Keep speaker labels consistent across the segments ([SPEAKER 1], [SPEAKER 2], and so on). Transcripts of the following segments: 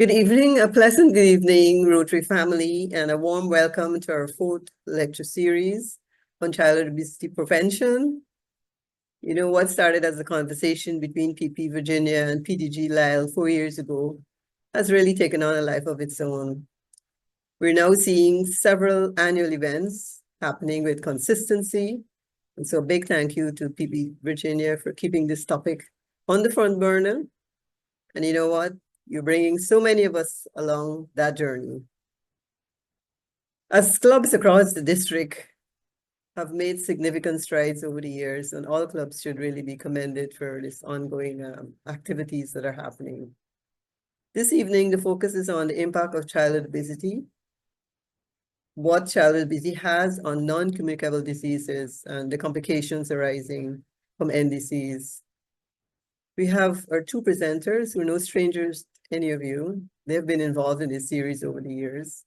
[SPEAKER 1] Good evening, a pleasant good evening, Rotary family, and a warm welcome to our fourth lecture series on childhood obesity prevention. You know, what started as a conversation between PP Virginia and PDG Lyle 4 years ago has really taken on a life of its own. We're now seeing several annual events happening with consistency. And so a big thank you to PP Virginia for keeping this topic on the front burner. And you know what? You're bringing so many of us along that journey. As clubs across the district have made significant strides over the years, and all clubs should really be commended for this ongoing activities that are happening. This evening, the focus is on the impact of childhood obesity, what childhood obesity has on non-communicable diseases and the complications arising from NDCs. We have our two presenters who are no strangers to any of you. They've been involved in this series over the years.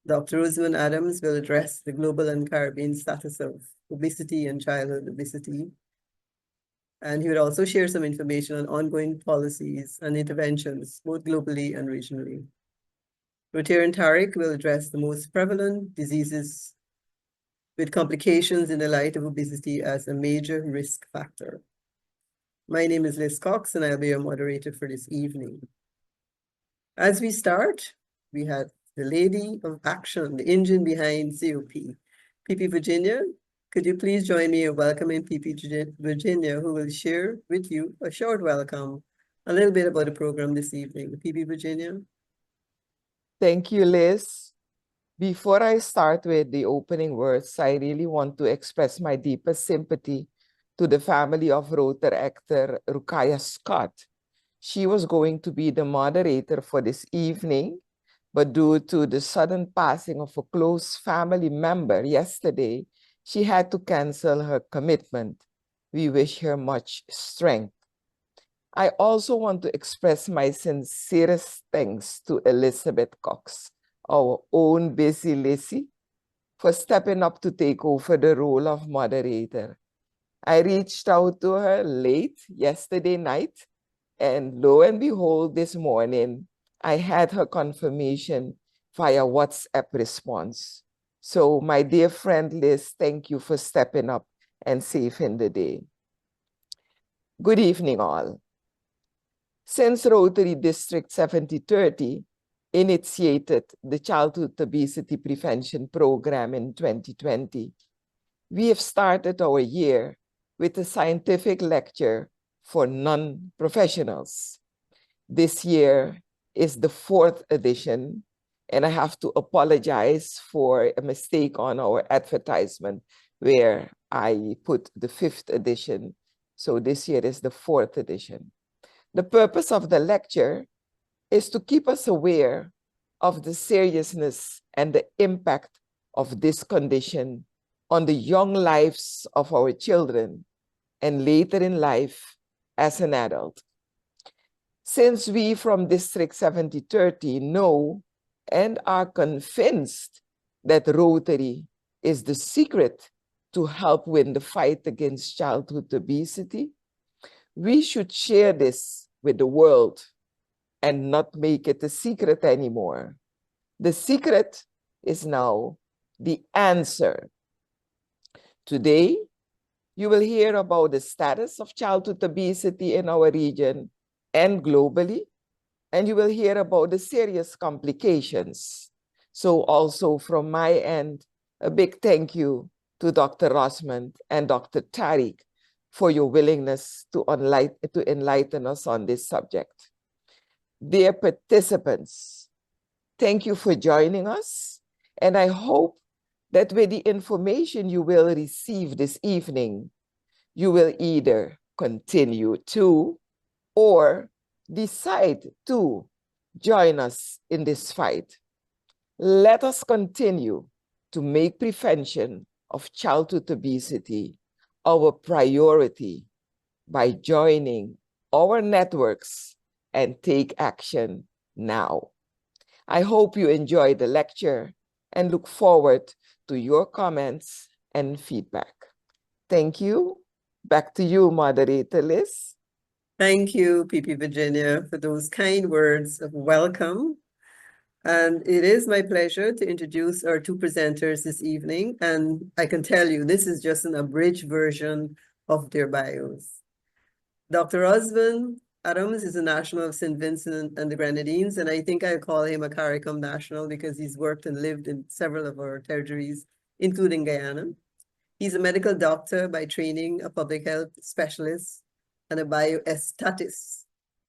[SPEAKER 1] Dr. Rosamond Adams will address the global and Caribbean status of obesity and childhood obesity. And he will also share some information on ongoing policies and interventions, both globally and regionally. Rotary and Tariq will address the most prevalent diseases with complications in the light of obesity as a major risk factor. My name is Liz Cox, and I'll be your moderator for this evening. As we start, we have the lady of action, the engine behind COP, PP Virginia. Could you please join me in welcoming PP Virginia, who will share with you a short welcome, a little bit about the program this evening. PP Virginia.
[SPEAKER 2] Thank you, Liz. Before I start with the opening words, I really want to express my deepest sympathy to the family of Rotary actor Rukaya Scott. She was going to be the moderator for this evening, but due to the sudden passing of a close family member yesterday, she had to cancel her commitment. We wish her much strength. I also want to express my sincerest thanks to Elizabeth Cox, our own busy Lizzie, for stepping up to take over the role of moderator. I reached out to her late yesterday night, and lo and behold, this morning, I had her confirmation via WhatsApp response. So my dear friend Liz, thank you for stepping up and saving the day. Good evening, all. Since Rotary District 7030 initiated the Childhood Obesity Prevention Program in 2020, we have started our year with a scientific lecture for non-professionals. This year is the 4th edition, and I have to apologize for a mistake on our advertisement where I put the 5th edition. So this year is the 4th edition. The purpose of the lecture is to keep us aware of the seriousness and the impact of this condition on the young lives of our children and later in life as an adult. Since we from District 7030 know and are convinced that Rotary is the secret to help win the fight against childhood obesity, we should share this with the world and not make it a secret anymore. The secret is now the answer. Today, you will hear about the status of childhood obesity in our region and globally, and you will hear about the serious complications. So also from my end, a big thank you to Dr. Rosamond and Dr. Tariq for your willingness to enlighten us on this subject. Dear participants, thank you for joining us, and I hope that with the information you will receive this evening, you will either continue to or decide to join us in this fight. Let us continue to make prevention of childhood obesity our priority by joining our networks and take action now. I hope you enjoyed the lecture and look forward to your comments and feedback. Thank you. Back to you, moderator Liz.
[SPEAKER 1] Thank you, PP Virginia, for those kind words of welcome. And it is my pleasure to introduce our two presenters this evening. And I can tell you, this is just an abridged version of their bios. Dr. Osmond Adams is a national of St. Vincent and the Grenadines, and I think I call him a CARICOM national because he's worked and lived in several of our territories, including Guyana. He's a medical doctor by training, a public health specialist, and a biostatist.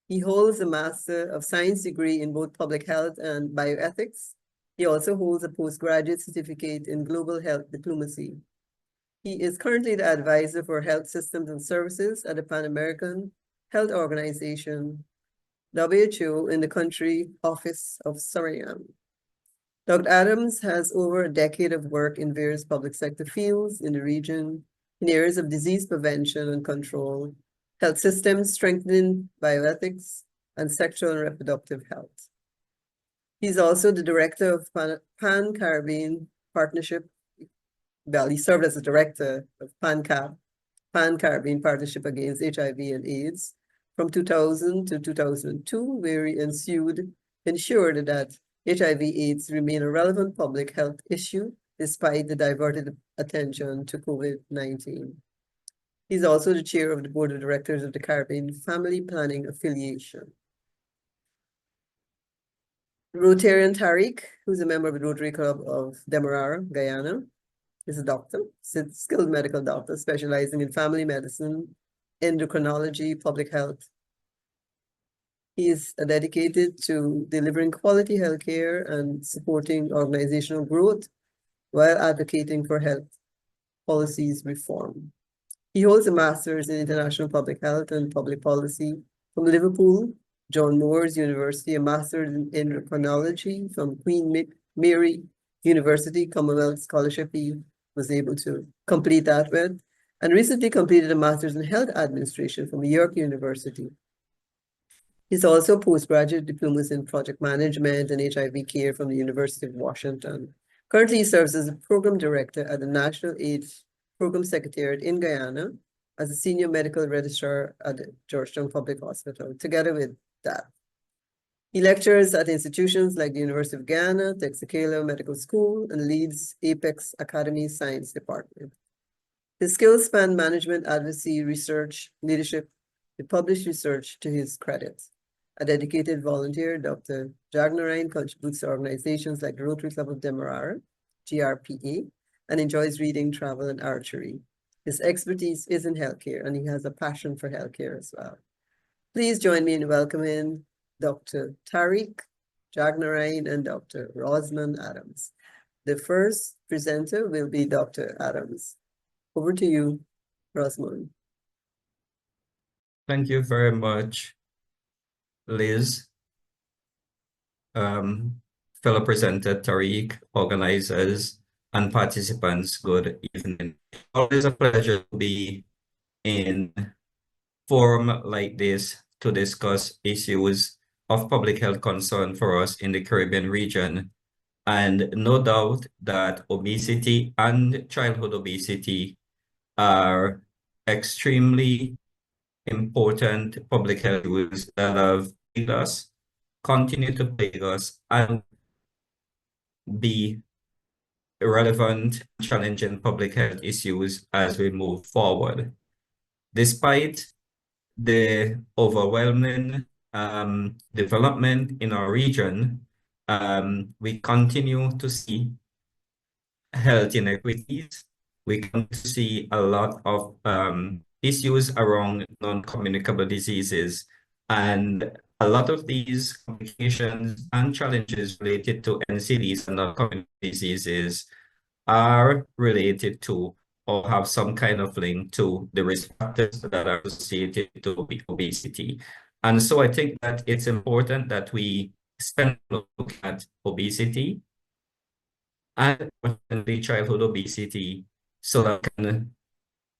[SPEAKER 1] He holds a Master of Science degree in both public health and bioethics. He also holds a postgraduate certificate in global health diplomacy. He is currently the advisor for health systems and services at the Pan American Health Organization, WHO, in the country office of Suriname. Dr. Adams has over a decade of work in various public sector fields in the region in areas of disease prevention and control, health systems strengthening, bioethics, and sexual and reproductive health. He's also the director of Pan-Caribbean Partnership. Well, he served as the director of Pan-Caribbean Partnership Against HIV and AIDS from 2000 to 2002, where he ensured that HIV/AIDS remain a relevant public health issue despite the diverted attention to COVID-19. He's also the chair of the board of directors of the Caribbean Family Planning Affiliation. Rotarian Tariq, who's a member of the Rotary Club of Demerara, Guyana, is a doctor, skilled medical doctor specializing in family medicine, endocrinology, public health. He is dedicated to delivering quality healthcare and supporting organizational growth while advocating for health policies reform. He holds a master's in international public health and public policy from Liverpool, John Moores University, a master's in endocrinology from Queen Mary University Commonwealth Scholarship. He was able to complete that with, and recently completed a master's in health administration from York University. He's also postgraduate diplomas in project management and HIV care from the University of Washington. Currently, he serves as a program director at the National AIDS Program Secretariat in Guyana, as a senior medical registrar at the Georgetown Public Hospital, together with that. He lectures at institutions like the University of Guyana, Texacola Medical School, and leads Apex Academy Science Department. His skills span management, advocacy, research, leadership, with published research to his credit. A dedicated volunteer, Dr. Jagnarine contributes to organizations like the Rotary Club of Demerara, GRPA, and enjoys reading, travel, and archery. His expertise is in healthcare, and he has a passion for healthcare as well. Please join me in welcoming Dr. Tariq Jagnarine and Dr. Rosman Adams. The first presenter will be Dr. Adams. Over to you, Rosman.
[SPEAKER 3] Thank you very much, Liz. Fellow presenter Tariq, organizers, and participants, good evening. Always a pleasure to be in forum like this to discuss issues of public health concern for us in the Caribbean region. And no doubt that obesity and childhood obesity are extremely important public health issues that have plagued us, continue to plague us, and be relevant, challenging public health issues as we move forward. Despite the overwhelming development in our region, we continue to see health inequities. We continue to see a lot of issues around non-communicable diseases, and a lot of these complications and challenges related to NCDs and non-communicable diseases are related to or have some kind of link to the risk factors that are associated to obesity. And so I think that it's important that we spend a look at obesity and the childhood obesity so that we can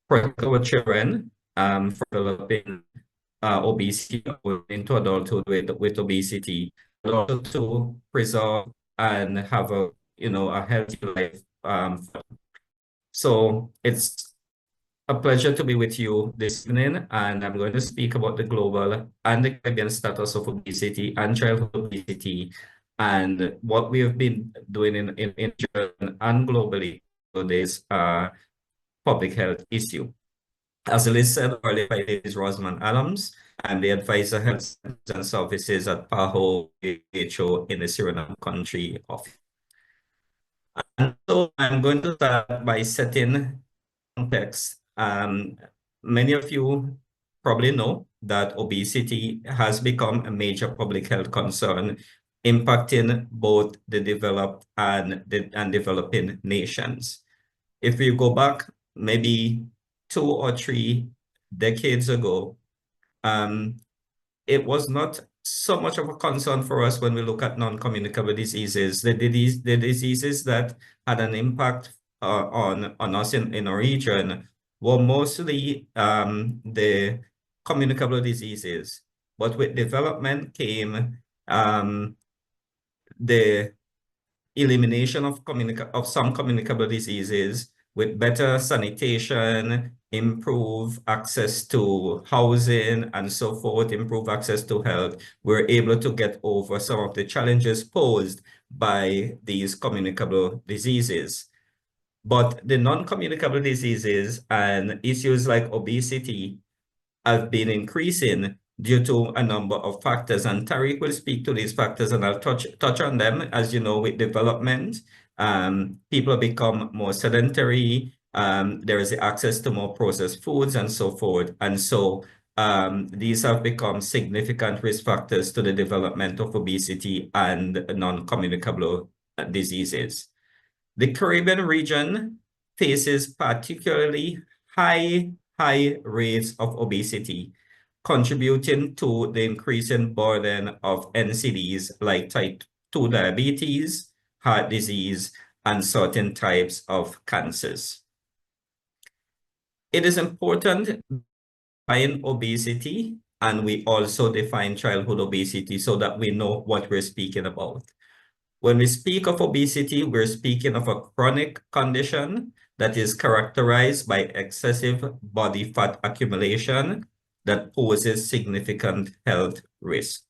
[SPEAKER 3] protect our children from developing obesity into adulthood with obesity, but also to preserve and have a healthy life. So it's a pleasure to be with you this evening, and I'm going to speak about the global and the Caribbean status of obesity and childhood obesity, and what we have been doing in Japan and globally for this public health issue. As Liz said earlier, my name is Rosman Adams. I'm the advisor health Centers and services at PAHO WHO in the Suriname country of. And so I'm going to start by setting context. Many of you probably know that obesity has become a major public health concern, impacting both the developed and developing nations. If you go back maybe 2 or 3 decades ago, it was not so much of a concern for us when we look at non-communicable diseases. The diseases that had an impact on us in our region were mostly the communicable diseases. But with development came the elimination of some communicable diseases with better sanitation, improve access to housing and so forth, improve access to health. We're able to get over some of the challenges posed by these communicable diseases. But the non-communicable diseases and issues like obesity have been increasing due to a number of factors. And Tariq will speak to these factors, and I'll touch on them. As you know, with development, people become more sedentary. There is access to more processed foods and so forth. And so these have become significant risk factors to the development of obesity and non-communicable diseases. The Caribbean region faces particularly high rates of obesity, contributing to the increasing burden of NCDs like type 2 diabetes, heart disease, and certain types of cancers. It is important to define obesity, and we also define childhood obesity so that we know what we're speaking about. When we speak of obesity, we're speaking of a chronic condition that is characterized by excessive body fat accumulation that poses significant health risk.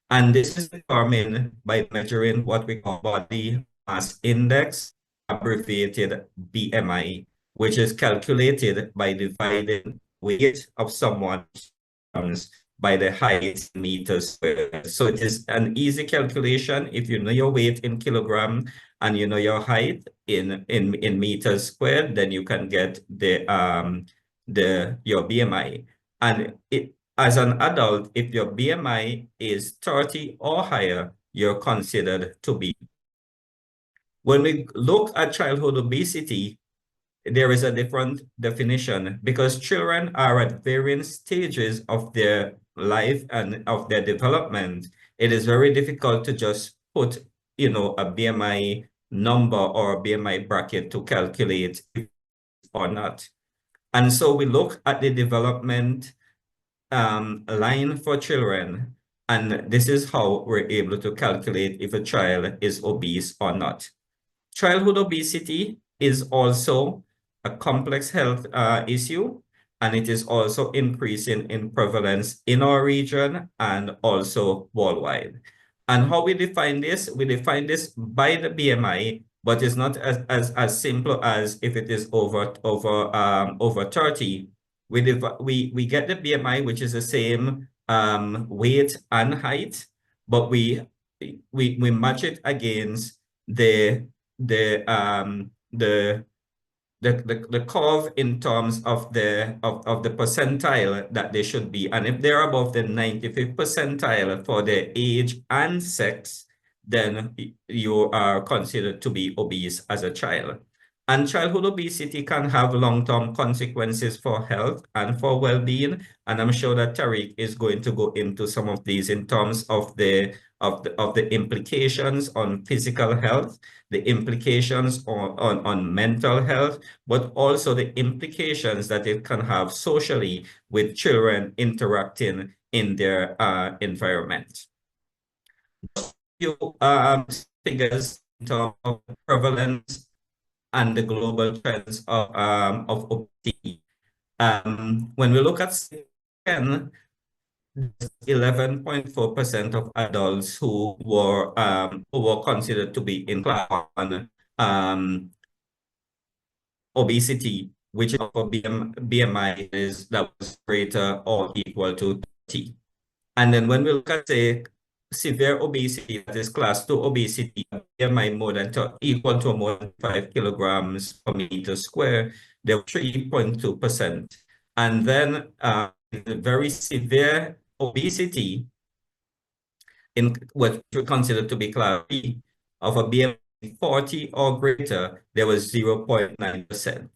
[SPEAKER 3] And this is determined by measuring what we call body mass index, abbreviated BMI, which is calculated by dividing weight of someone by the height in meters squared. So it is an easy calculation. If you know your weight in kilogram and you know your height in meters squared, then you can get your BMI. And as an adult, if your BMI is 30 or higher, you're considered to be. When we look at childhood obesity, there is a different definition because children are at varying stages of their life and of their development. It is very difficult to just put, a BMI number or a BMI bracket to calculate or not. And so we look at the development line for children, and this is how we're able to calculate if a child is obese or not. Childhood obesity is also a complex health issue, and it is also increasing in prevalence in our region and also worldwide. And how we define this? We define this by the BMI, but it's not as simple as if it is over 30. We get the BMI, which is the same weight and height, but we match it against the curve in terms of the percentile that they should be. And if they're above the 95th percentile for their age and sex, then you are considered to be obese as a child. And childhood obesity can have long-term consequences for health and for well-being. And I'm sure that Tariq is going to go into some of these in terms of the implications on physical health, the implications on mental health, but also the implications that it can have socially with children interacting in their environment. Few figures in terms of prevalence and the global trends of obesity. When we look at 11.4% of adults who were considered to be in class 1 obesity, which is for BMI is that was greater or equal to 30. And then when we look at say severe obesity, that is class 2 obesity, BMI more than equal to more than 5 kilograms per meter square, there were 3.2%. And then very severe obesity in what we consider to be class 3 of a BMI 40 or greater, there was 0.9%.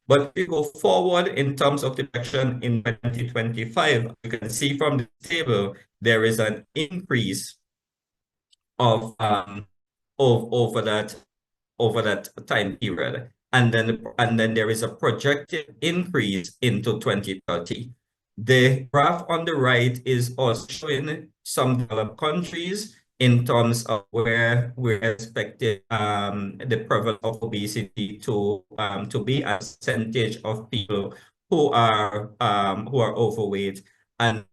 [SPEAKER 3] But if we go forward in terms of detection in 2025, you can see from the table, there is an increase of over that time period. And then there is a projected increase into 2030. The graph on the right is also showing some developed countries in terms of where we're expecting the prevalence of obesity to be a percentage of people who are overweight. And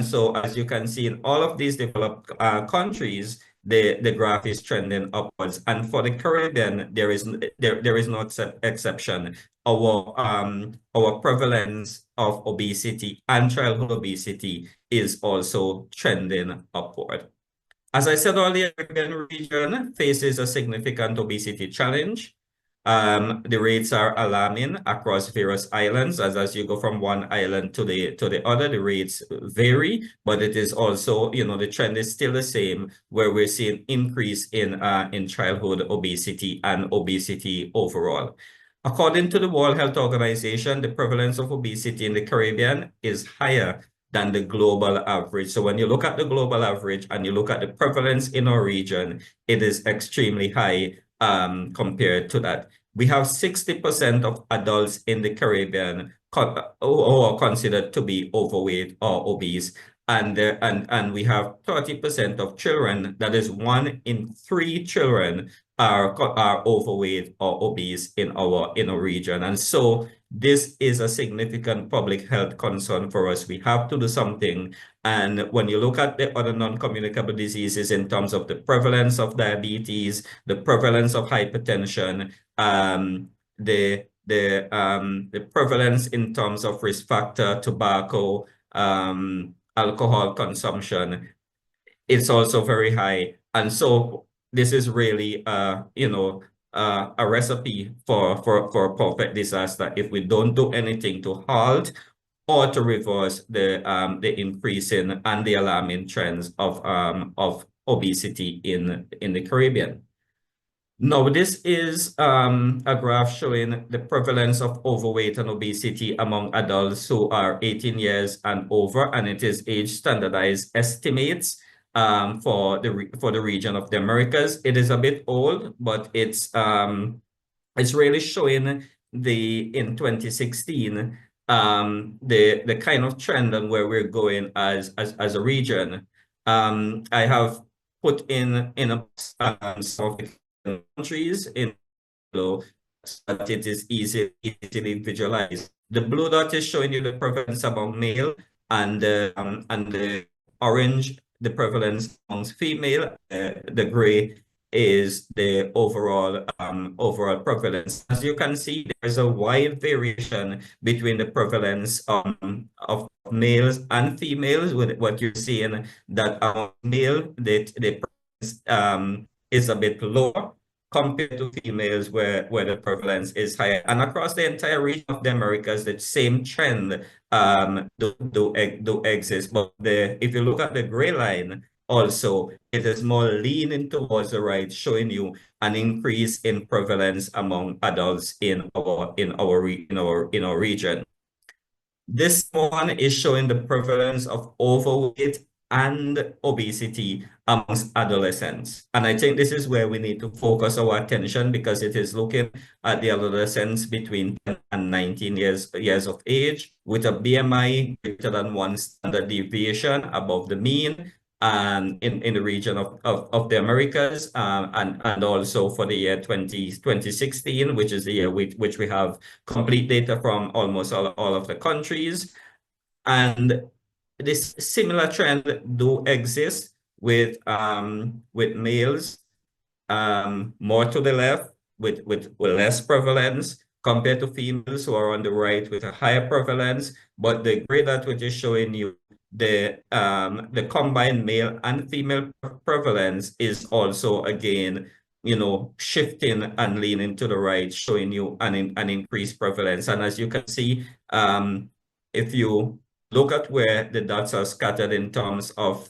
[SPEAKER 3] so as you can see in all of these developed countries, the graph is trending upwards. And for the Caribbean, there is no exception. Our prevalence of obesity and childhood obesity is also trending upward. As I said earlier, the Caribbean region faces a significant obesity challenge. The rates are alarming across various islands. As you go from one island to the other, the rates vary, but it is also, the trend is still the same, where we're seeing increase in childhood obesity and obesity overall. According to the World Health Organization, the prevalence of obesity in the Caribbean is higher than the global average. So when you look at the global average and you look at the prevalence in our region, it is extremely high compared to that. We have 60% of adults in the Caribbean who are considered to be overweight or obese. And we have 30% of children, that is 1 in 3 children are overweight or obese in our region. And so this is a significant public health concern for us. We have to do something. And when you look at the other non-communicable diseases in terms of the prevalence of diabetes, the prevalence of hypertension, the prevalence in terms of risk factor, tobacco, alcohol consumption, it's also very high. And so this is really, a recipe for a perfect disaster if we don't do anything to halt or to reverse the increasing and the alarming trends of obesity in the Caribbean. Now, this is a graph showing the prevalence of overweight and obesity among adults who are 18 years and over, and it is age standardized estimates for the region of the Americas. It is a bit old, but it's really showing in 2016 the kind of trend and where we're going as a region. I have put in some of the countries in below so that it is easily visualized. The blue dot is showing you the prevalence among male, and the orange the prevalence amongst female. The gray is the overall prevalence. As you can see, there's a wide variation between the prevalence of males and females. With what you're seeing that among male, the prevalence is a bit lower compared to females where the prevalence is higher. And across the entire region of the Americas, the same trend do exist. But if you look at the gray line, also, it is more leaning towards the right, showing you an increase in prevalence among adults in our region. This one is showing the prevalence of overweight and obesity amongst adolescents. And I think this is where we need to focus our attention, because it is looking at the adolescents between 10 and 19 years of age with a BMI greater than 1 standard deviation above the mean, in the region of the Americas, and also for the year 2016, which is the year which we have complete data from almost all of the countries. And this similar trend do exist with males more to the left with less prevalence compared to females who are on the right with a higher prevalence. But the gray dot which is showing you the combined male and female prevalence is also again, you know, shifting and leaning to the right, showing you an increased prevalence. And as you can see, if you look at where the dots are scattered in terms of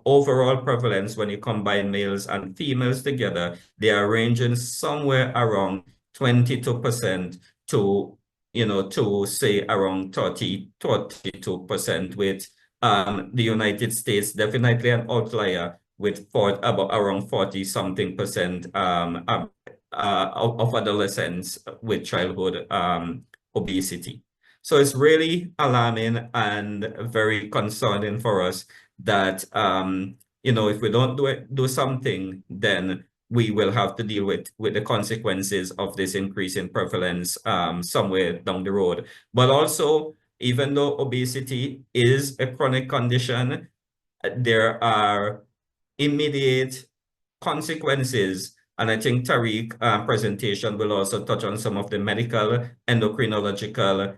[SPEAKER 3] overall prevalence, when you combine males and females together, they are ranging somewhere around 22% to, you know, to say around 32%, with the United States definitely an outlier with about around 40-something% of adolescents with childhood obesity. So it's really alarming and very concerning for us that, you know, if we don't do something, then we will have to deal with the consequences of this increase in prevalence somewhere down the road. But also, even though obesity is a chronic condition, there are immediate consequences. And I think Tariq's presentation will also touch on some of the medical, endocrinological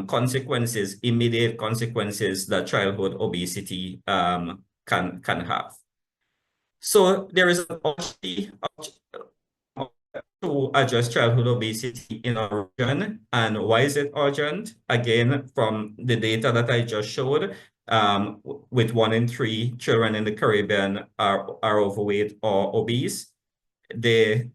[SPEAKER 3] consequences, immediate consequences that childhood obesity can have. So there is an urgency to address childhood obesity in our region. And why is it urgent? Again, from the data that I just showed, with 1 in 3 children in the Caribbean are overweight or obese. The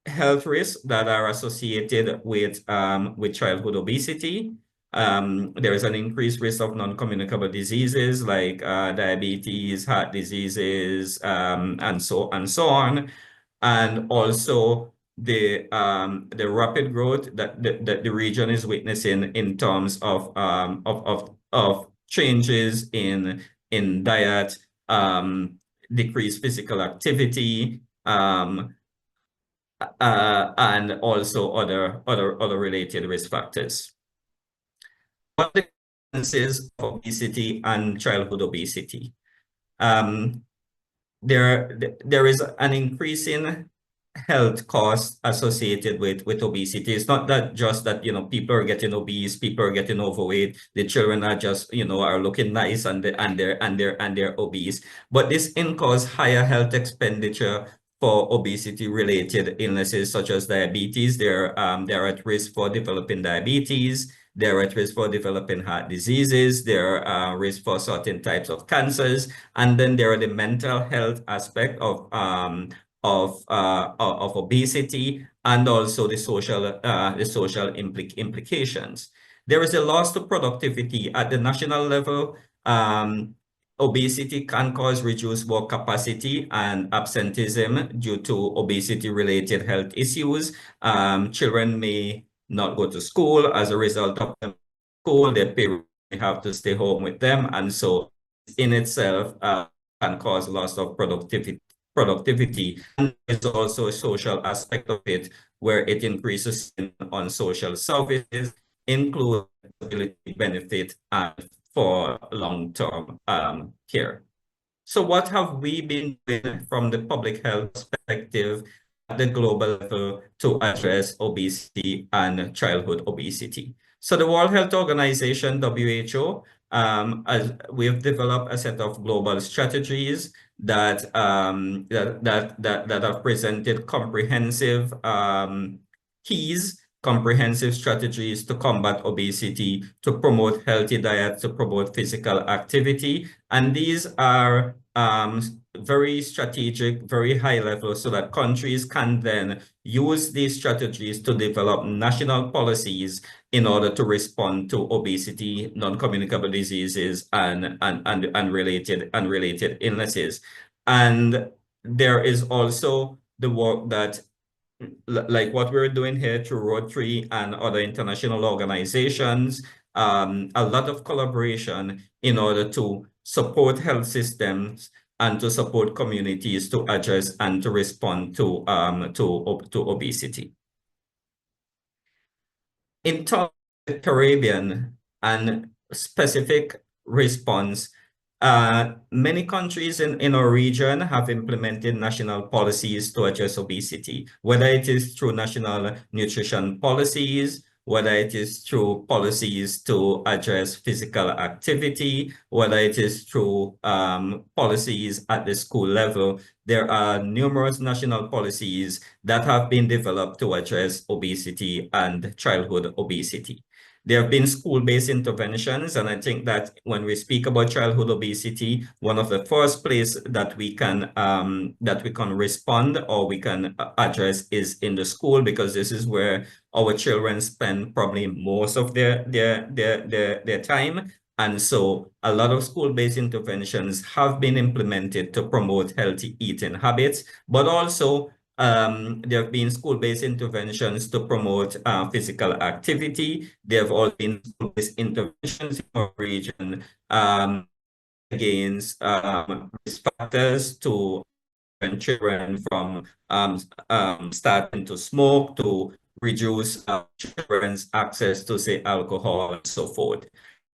[SPEAKER 3] health risks that are associated with childhood obesity. There is an increased risk of non-communicable diseases like diabetes, heart diseases, and so on. And also the rapid growth that the region is witnessing in terms of changes in diet, decreased physical activity, and also other related risk factors. What are the consequences of obesity and childhood obesity? There is an increasing health cost associated with obesity. It's not that just that, you know, people are getting obese, people are getting overweight, the children are just, you know, are looking nice and they're obese. But this can cause higher health expenditure for obesity related illnesses such as diabetes. They're at risk for developing diabetes. They're at risk for developing heart diseases. They're at risk for certain types of cancers. And then there are the mental health aspect of obesity, and also the social implications. There is a loss to productivity at the national level. Obesity can cause reduced work capacity and absenteeism due to obesity-related health issues. Children may not go to school as a result of school. Their parents may have to stay home with them, and so in itself can cause loss of productivity. And there's also a social aspect of it where it increases on social services, including disability benefit and for long-term care. So what have we been doing from the public health perspective at the global level to address obesity and childhood obesity? So the World Health Organization, WHO, as we've developed a set of global strategies that have presented comprehensive comprehensive strategies to combat obesity, to promote healthy diets, to promote physical activity. And these are very strategic, very high level, so that countries can then use these strategies to develop national policies in order to respond to obesity, non-communicable diseases, and related illnesses. And there is also the work that, like what we're doing here through Rotary and other international organizations, a lot of collaboration in order to support health systems, and to support communities to address and to respond to obesity. In terms of the Caribbean and specific response, many countries in our region have implemented national policies to address obesity, whether it is through national nutrition policies, whether it is through policies to address physical activity, whether it is through policies at the school level. There are numerous national policies that have been developed to address obesity and childhood obesity. There have been school-based interventions, and I think that when we speak about childhood obesity, one of the first places that we can respond or we can address is in the school, because this is where our children spend probably most of their time. And so a lot of school-based interventions have been implemented to promote healthy eating habits, but also there have been school-based interventions to promote physical activity. There have also been school-based interventions in our region against risk factors to prevent children from starting to smoke, to reduce children's access to, say, alcohol and so forth.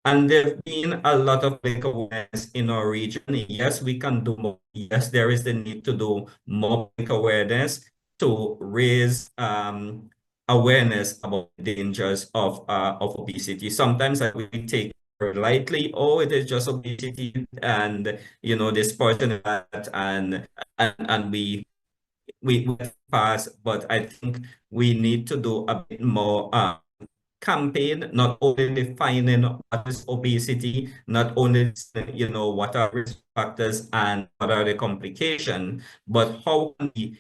[SPEAKER 3] And there's been a lot of public awareness in our region. Yes, we can do more. Yes, there is the need to do more public awareness to raise awareness about the dangers of obesity. Sometimes we take it very lightly. Oh, it is just obesity, and this person is that, and we pass. But I think we need to do a bit more campaign, not only defining what is obesity, not only what are risk factors and what are the complications, but how can we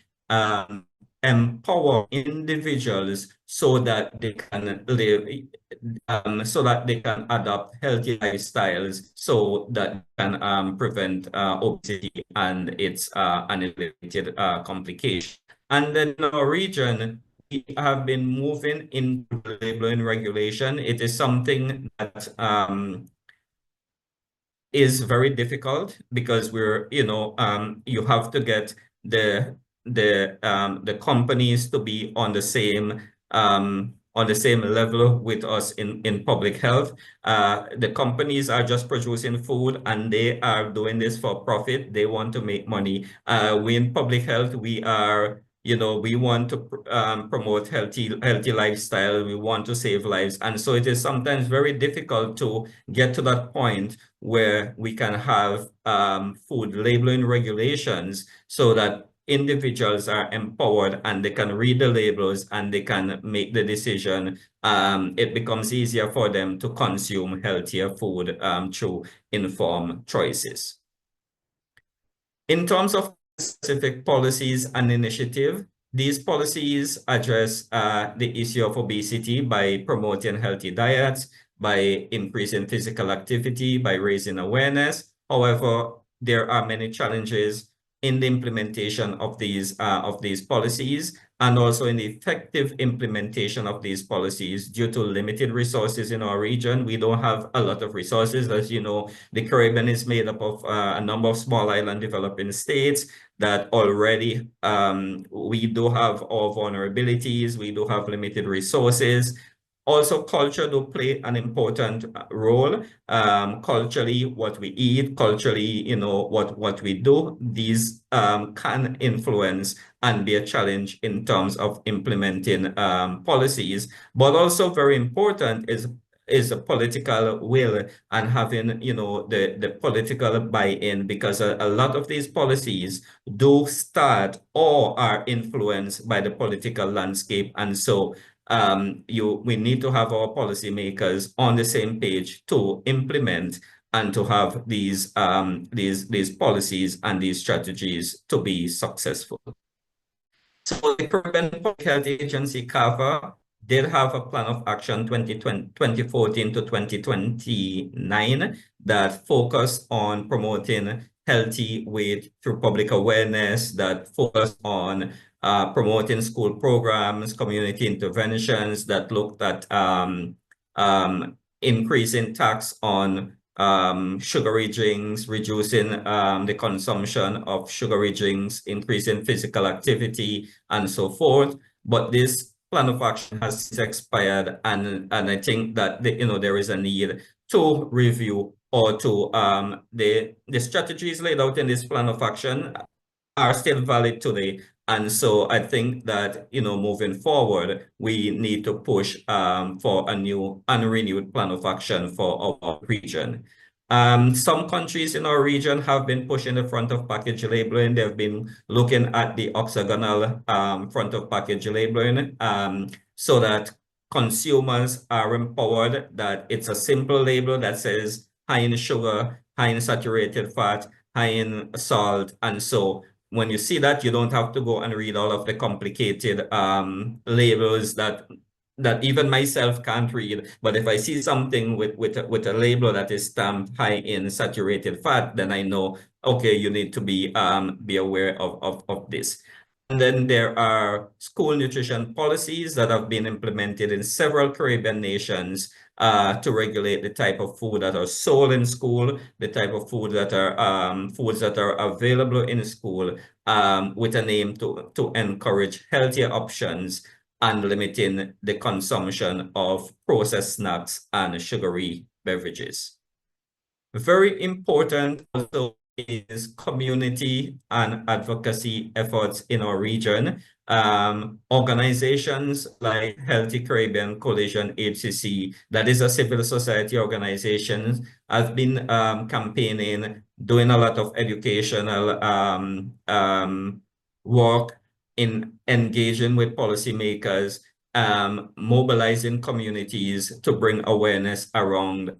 [SPEAKER 3] empower individuals so that they can live, so that they can adopt healthy lifestyles, so that can prevent obesity and its related complications. And then in our region, we have been moving into labeling regulation. It is something that is very difficult, because you have to get the companies to be on the same level with us in public health. The companies are just producing food and they are doing this for profit. They want to make money. We in public health, we are, we want to promote healthy lifestyle. We want to save lives. And so it is sometimes very difficult to get to that point where we can have food labeling regulations, so that individuals are empowered and they can read the labels and they can make the decision. It becomes easier for them to consume healthier food through informed choices. In terms of specific policies and initiative, these policies address the issue of obesity by promoting healthy diets, by increasing physical activity, by raising awareness. However, there are many challenges in the implementation of these policies, and also in the effective implementation of these policies due to limited resources in our region. We don't have a lot of resources. As you know, the Caribbean is made up of a number of small island developing states that already we do have our vulnerabilities. We do have limited resources. Also, culture do play an important role. Culturally, what we eat, culturally, what we do, these can influence and be a challenge in terms of implementing policies. But also very important is the political will and having, the political buy-in, because a lot of these policies do start or are influenced by the political landscape. And so we need to have our policymakers on the same page to implement and to have these policies and these strategies to be successful. So the Caribbean Public Health Agency, CAVA, did have a plan of action 2014 to 2029 that focused on promoting healthy weight through public awareness, that focused on promoting school programs, community interventions, that looked at increasing tax on sugary drinks, reducing the consumption of sugary drinks, increasing physical activity, and so forth. But this plan of action has since expired, and I think that there is a need to review or to the strategies laid out in this plan of action are still valid today. And so I think that, moving forward, we need to push for a new and renewed plan of action for our region. Some countries in our region have been pushing the front of package labeling. They've been looking at the octagonal front of package labeling so that consumers are empowered, that it's a simple label that says high in sugar, high in saturated fat, high in salt. And so when you see that, you don't have to go and read all of the complicated labels that even myself can't read. But if I see something with a label that is stamped high in saturated fat, then I know, okay, you need to be aware of this. And then there are school nutrition policies that have been implemented in several Caribbean nations to regulate the type of food that are sold in school, the type of food that are foods that are available in school, with an aim to encourage healthier options and limiting the consumption of processed snacks and sugary beverages. Very important also is community and advocacy efforts in our region. Organizations like Healthy Caribbean Coalition, HCC, that is a civil society organization, has been campaigning, doing a lot of educational work in engaging with policymakers, mobilizing communities to bring awareness around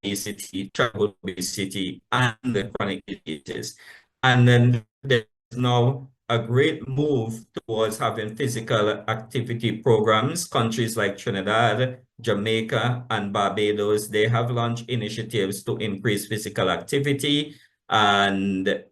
[SPEAKER 3] obesity, tribal obesity, and the chronic diseases. And then there's now a great move towards having physical activity programs. Countries like Trinidad, Jamaica, and Barbados, they have launched initiatives to increase physical activity. And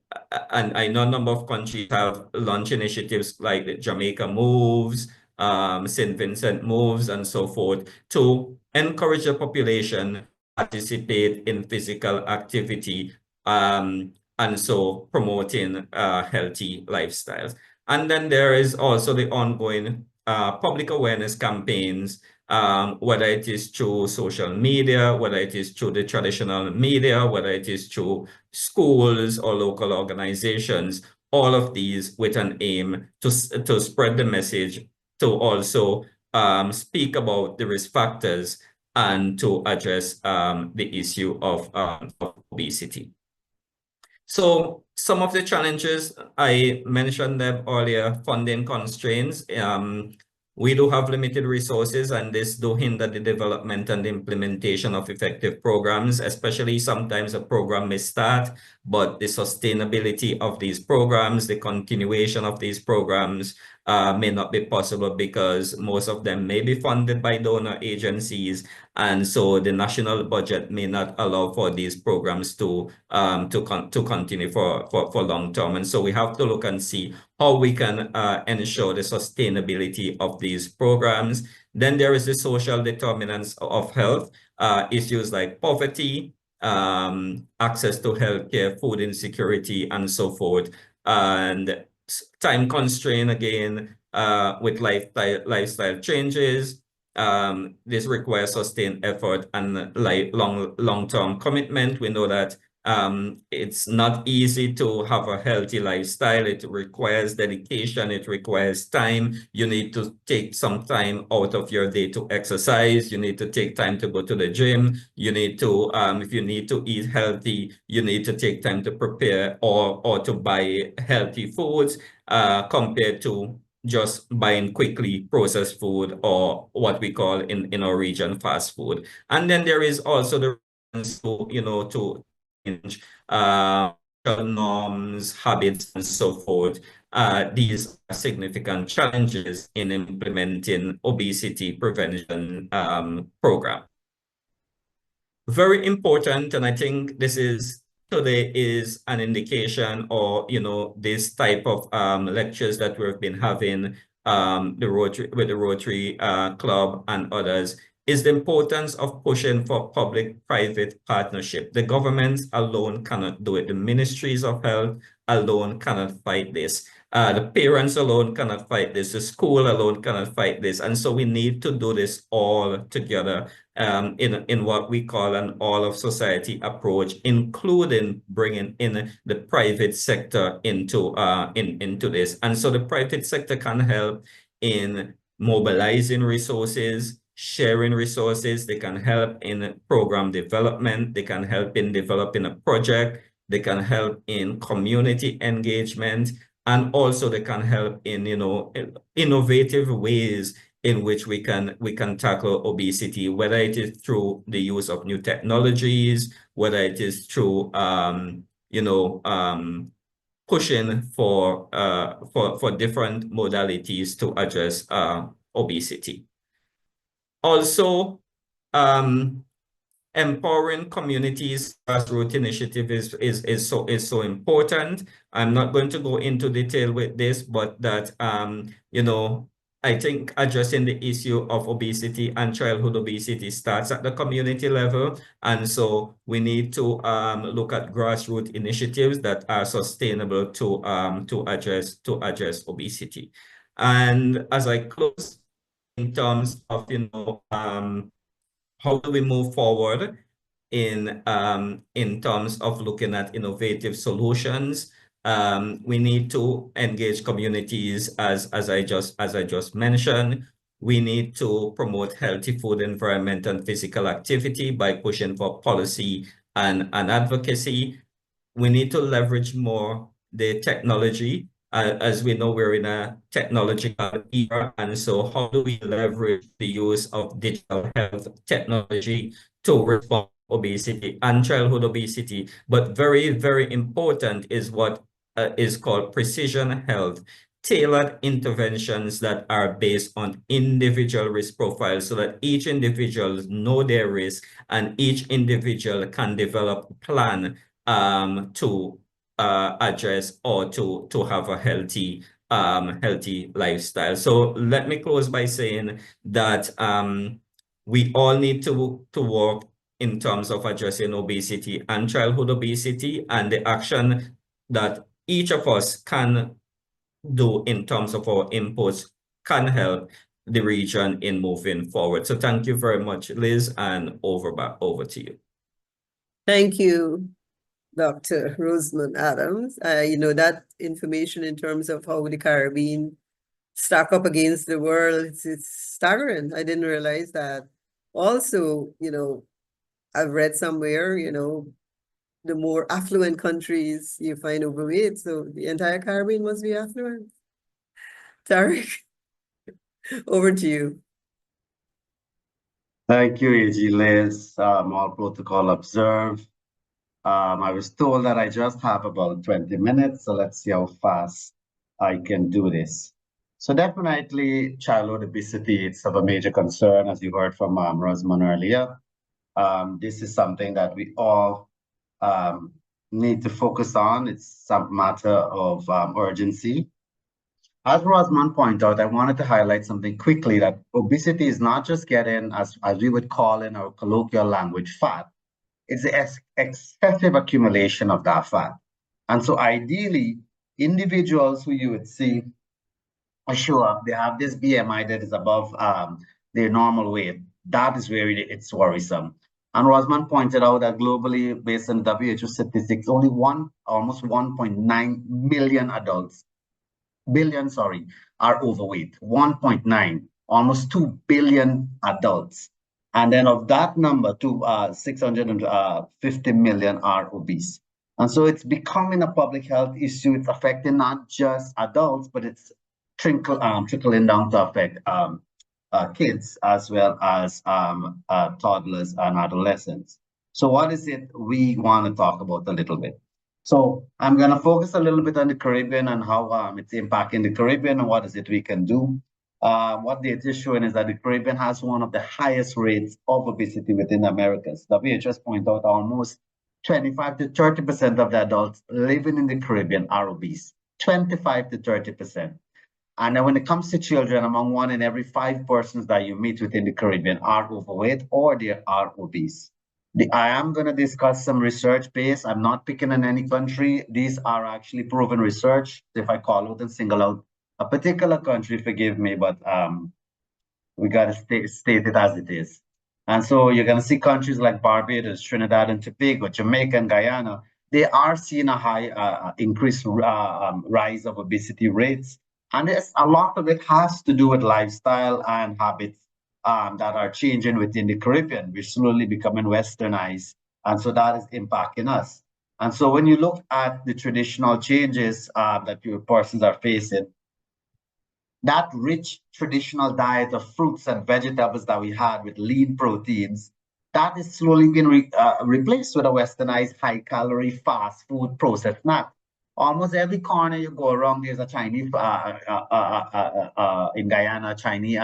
[SPEAKER 3] I know a number of countries have launched initiatives like the Jamaica Moves, St. Vincent Moves, and so forth, to encourage the population participate in physical activity, and so promoting healthy lifestyles. And then there is also the ongoing public awareness campaigns, whether it is through social media, whether it is through the traditional media, whether it is through schools or local organizations, all of these with an aim to spread the message, to also speak about the risk factors and to address the issue of obesity. So some of the challenges, I mentioned them earlier: funding constraints. We do have limited resources, and this do hinder the development and the implementation of effective programs, especially sometimes a program may start, but the sustainability of these programs, the continuation of these programs may not be possible because most of them may be funded by donor agencies. And so the national budget may not allow for these programs to continue for long term. And so we have to look and see how we can ensure the sustainability of these programs. Then there is the social determinants of health, issues like poverty, access to healthcare, food insecurity, and so forth. And time constraint again, with lifestyle changes. This requires sustained effort and long-term commitment. We know that it's not easy to have a healthy lifestyle. It requires dedication. It requires time. You need to take some time out of your day to exercise. You need to take time to go to the gym. You need to, if you need to eat healthy, you need to take time to prepare or to buy healthy foods, compared to just buying quickly processed food, or what we call in our region fast food. And then there is also the to change norms, habits, and so forth. These are significant challenges in implementing obesity prevention program. Very important, and I think this is today is an indication, or this type of lectures that we've been having, with the Rotary Club and others, is the importance of pushing for public-private partnership. The government alone cannot do it. The ministries of health alone cannot fight this. The parents alone cannot fight this. The school alone cannot fight this. And so we need to do this all together in what we call an all-of-society approach, including bringing in the private sector into this. And so the private sector can help in mobilizing resources, sharing resources. They can help in program development. They can help in developing a project. They can help in community engagement. And also they can help in, innovative ways in which we can tackle obesity, whether it is through the use of new technologies, whether it is through, pushing for different modalities to address obesity. Also, empowering communities grassroots initiative is so important. I'm not going to go into detail with this, but that I think addressing the issue of obesity and childhood obesity starts at the community level. And so we need to look at grassroots initiatives that are sustainable to address obesity. And as I close, in terms of how do we move forward in terms of looking at innovative solutions? We need to engage communities as I just mentioned. We need to promote healthy food, environment, and physical activity by pushing for policy and advocacy. We need to leverage more the technology. As we know, we're in a technological era. And so how do we leverage the use of digital health technology to respond to obesity and childhood obesity? But very, very important is what is called precision health, tailored interventions that are based on individual risk profiles so that each individual know their risk and each individual can develop a plan to address or to have a healthy lifestyle. So let me close by saying that we all need to work in terms of addressing obesity and childhood obesity, and the action that each of us can do in terms of our inputs can help the region in moving forward. So thank you very much, Liz, and over to you.
[SPEAKER 1] Thank you, Dr. Rosamond Adams. That information in terms of how the Caribbean stack up against the world, it's staggering. I didn't realize that. Also, I've read somewhere, the more affluent countries you find overweight. So the entire Caribbean must be affluent. Tariq, over to you.
[SPEAKER 4] Thank you, AG Liz. All protocol observed. I was told that I just have about 20 minutes, so let's see how fast I can do this. So definitely childhood obesity, it's of a major concern, as you heard from Rosamond earlier. This is something that we all need to focus on. It's some matter of urgency. As Rosamond pointed out, I wanted to highlight something quickly, that obesity is not just getting, as we would call in our colloquial language, fat. It's the excessive accumulation of that fat. And so ideally, individuals who you would see, sure, they have this BMI that is above their normal weight. That is where it's worrisome. And Rosamond pointed out that globally, based on WHO statistics, almost 1.9 million adults, are overweight. 1.9, almost 2 billion adults. And then of that number, 650 million are obese. And so it's becoming a public health issue. It's affecting not just adults, but it's trickling down to affect kids as well as toddlers and adolescents. So what is it we want to talk about a little bit? So I'm going to focus a little bit on the Caribbean and how it's impacting the Caribbean and what is it we can do. What the data is showing is that the Caribbean has one of the highest rates of obesity within the Americas. WHO pointed out almost 25 to 30% of the adults living in the Caribbean are obese. 25 to 30%. And then when it comes to children, among 1 in every 5 persons that you meet within the Caribbean are overweight or they are obese. I am going to discuss some research base. I'm not picking on any country. These are actually proven research. If I call out and single out a particular country, forgive me, but we got to state it as it is. And so you're going to see countries like Barbados, Trinidad and Tobago, Jamaica, and Guyana. They are seeing a high increased rise of obesity rates. And a lot of it has to do with lifestyle and habits that are changing within the Caribbean. We're slowly becoming westernized. And so that is impacting us. And so when you look at the traditional changes that your persons are facing, that rich traditional diet of fruits and vegetables that we had with lean proteins, that is slowly being replaced with a westernized high-calorie fast food processed snack. Almost every corner you go around, there's a Chinese, in Guyana, Chinese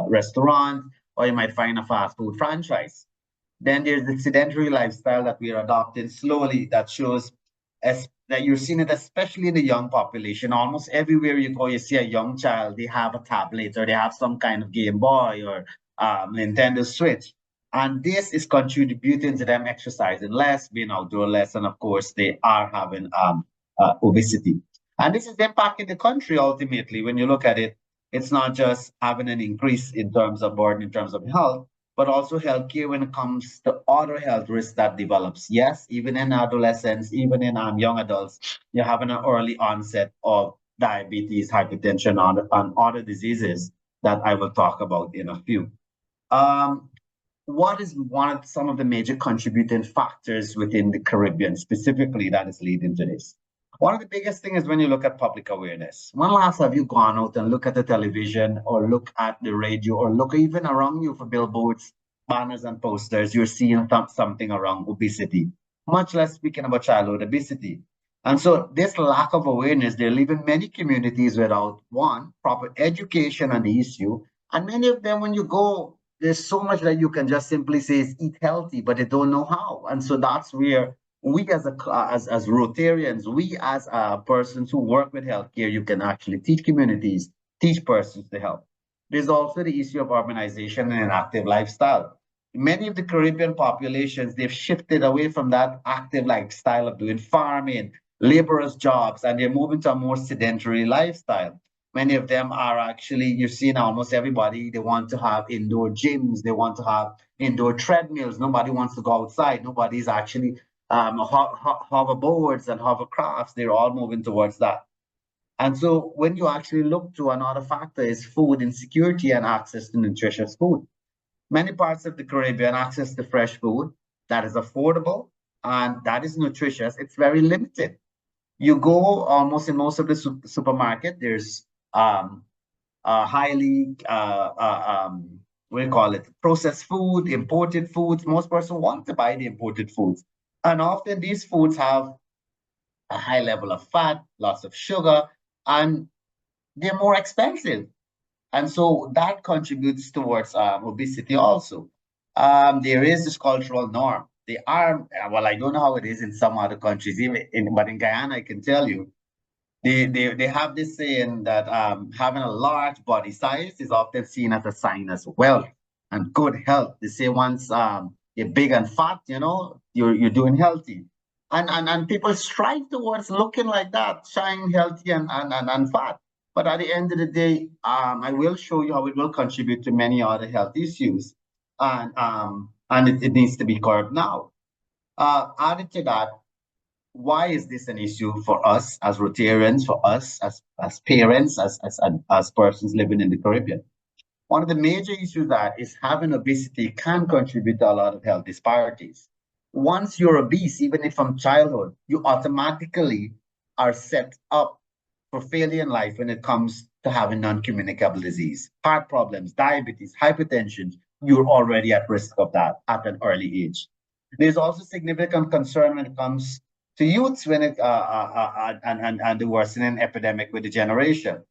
[SPEAKER 4] restaurant, or you might find a fast food franchise. Then there's the sedentary lifestyle that we are adopting slowly that shows that you're seeing it, especially in the young population. Almost everywhere you go, you see a young child, they have a tablet or they have some kind of Game Boy or Nintendo Switch. And this is contributing to them exercising less, being outdoor less, and of course, they are having obesity. And this is impacting the country ultimately. When you look at it, it's not just having an increase in terms of burden, in terms of health, but also healthcare when it comes to other health risks that develops. Yes, even in adolescents, even in young adults, you're having an early onset of diabetes, hypertension, and other diseases that I will talk about in a few. What is some of the major contributing factors within the Caribbean specifically that is leading to this? One of the biggest things is when you look at public awareness. When last have you gone out and look at the television or look at the radio or look even around you for billboards, banners, and posters, you're seeing something around obesity, much less speaking about childhood obesity. And so this lack of awareness, they're leaving many communities without, one, proper education on the issue. And many of them, when you go, there's so much that you can just simply say is eat healthy, but they don't know how. And so that's where we as Rotarians, we as persons who work with healthcare, you can actually teach communities, teach persons to help. There's also the issue of urbanization and an active lifestyle. Many of the Caribbean populations, they've shifted away from that active lifestyle of doing farming, laborers' jobs, and they're moving to a more sedentary lifestyle. Many of them are actually, you're seeing almost everybody, they want to have indoor gyms, they want to have indoor treadmills. Nobody wants to go outside. Nobody's actually hoverboards and hovercrafts. They're all moving towards that. And so when you actually look to another factor is food insecurity and access to nutritious food. Many parts of the Caribbean, access to fresh food that is affordable and that is nutritious, it's very limited. You go almost in most of the supermarket, there's highly, what do you call it, processed food, imported foods. Most persons want to buy the imported foods. And often these foods have a high level of fat, lots of sugar, and they're more expensive. And so that contributes towards obesity also. There is this cultural norm. They are, well, I don't know how it is in some other countries, but in Guyana, I can tell you, they have this saying that having a large body size is often seen as a sign as wealth and good health. They say once you're big and fat, you're doing healthy. And people strive towards looking like that, shine healthy and fat. But at the end of the day, I will show you how it will contribute to many other health issues. And it needs to be curbed now. Added to that, why is this an issue for us as Rotarians, for us as parents, as persons living in the Caribbean? One of the major issues that is having obesity can contribute to a lot of health disparities. Once you're obese, even if from childhood, you automatically are set up for failure in life when it comes to having non-communicable disease, heart problems, diabetes, hypertension. You're already at risk of that at an early age. There's also significant concern when it comes to youths when it and the worsening epidemic with the generation.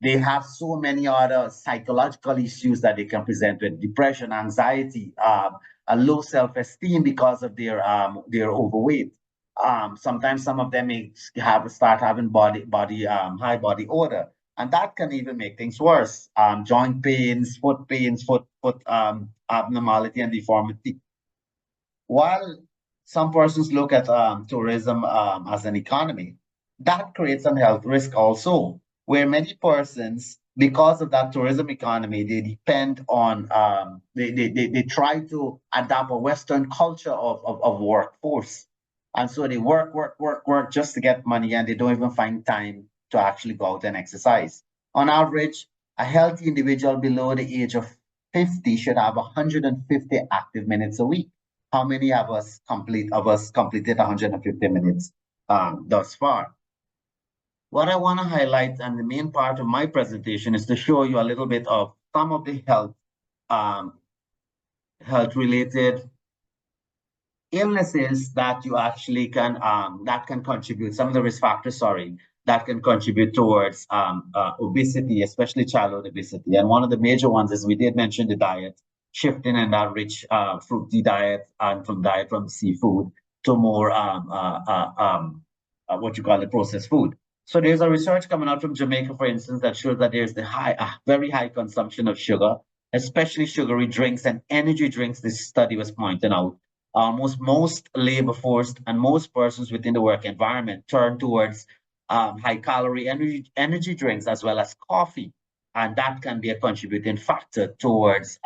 [SPEAKER 4] They have so many other psychological issues that they can present with depression, anxiety, a low self-esteem because of their overweight. Sometimes some of them may start having high body odor, And that can even make things worse. Joint pains, foot abnormality and deformity. While some persons look at tourism as an economy, that creates some health risk also, where many persons, because of that tourism economy, they depend on, they try to adapt a Western culture of workforce. And so they work just to get money, and they don't even find time to actually go out and exercise. On average, a healthy individual below the age of 50 should have 150 active minutes a week. How many of us completed 150 minutes thus far? What I want to highlight, and the main part of my presentation, is to show you a little bit of some of the health related illnesses that you actually can that can contribute, some of the risk factors, sorry, that can contribute towards obesity, especially childhood obesity. And one of the major ones is, we did mention the diet, shifting in that rich fruity diet, and from seafood to more what you call it, processed food. So there's a research coming out from Jamaica, for instance, that shows that there's the very high consumption of sugar, especially sugary drinks and energy drinks. This study was pointing out most labor force and most persons within the work environment turn towards high calorie energy drinks as well as coffee. And that can be a contributing factor towards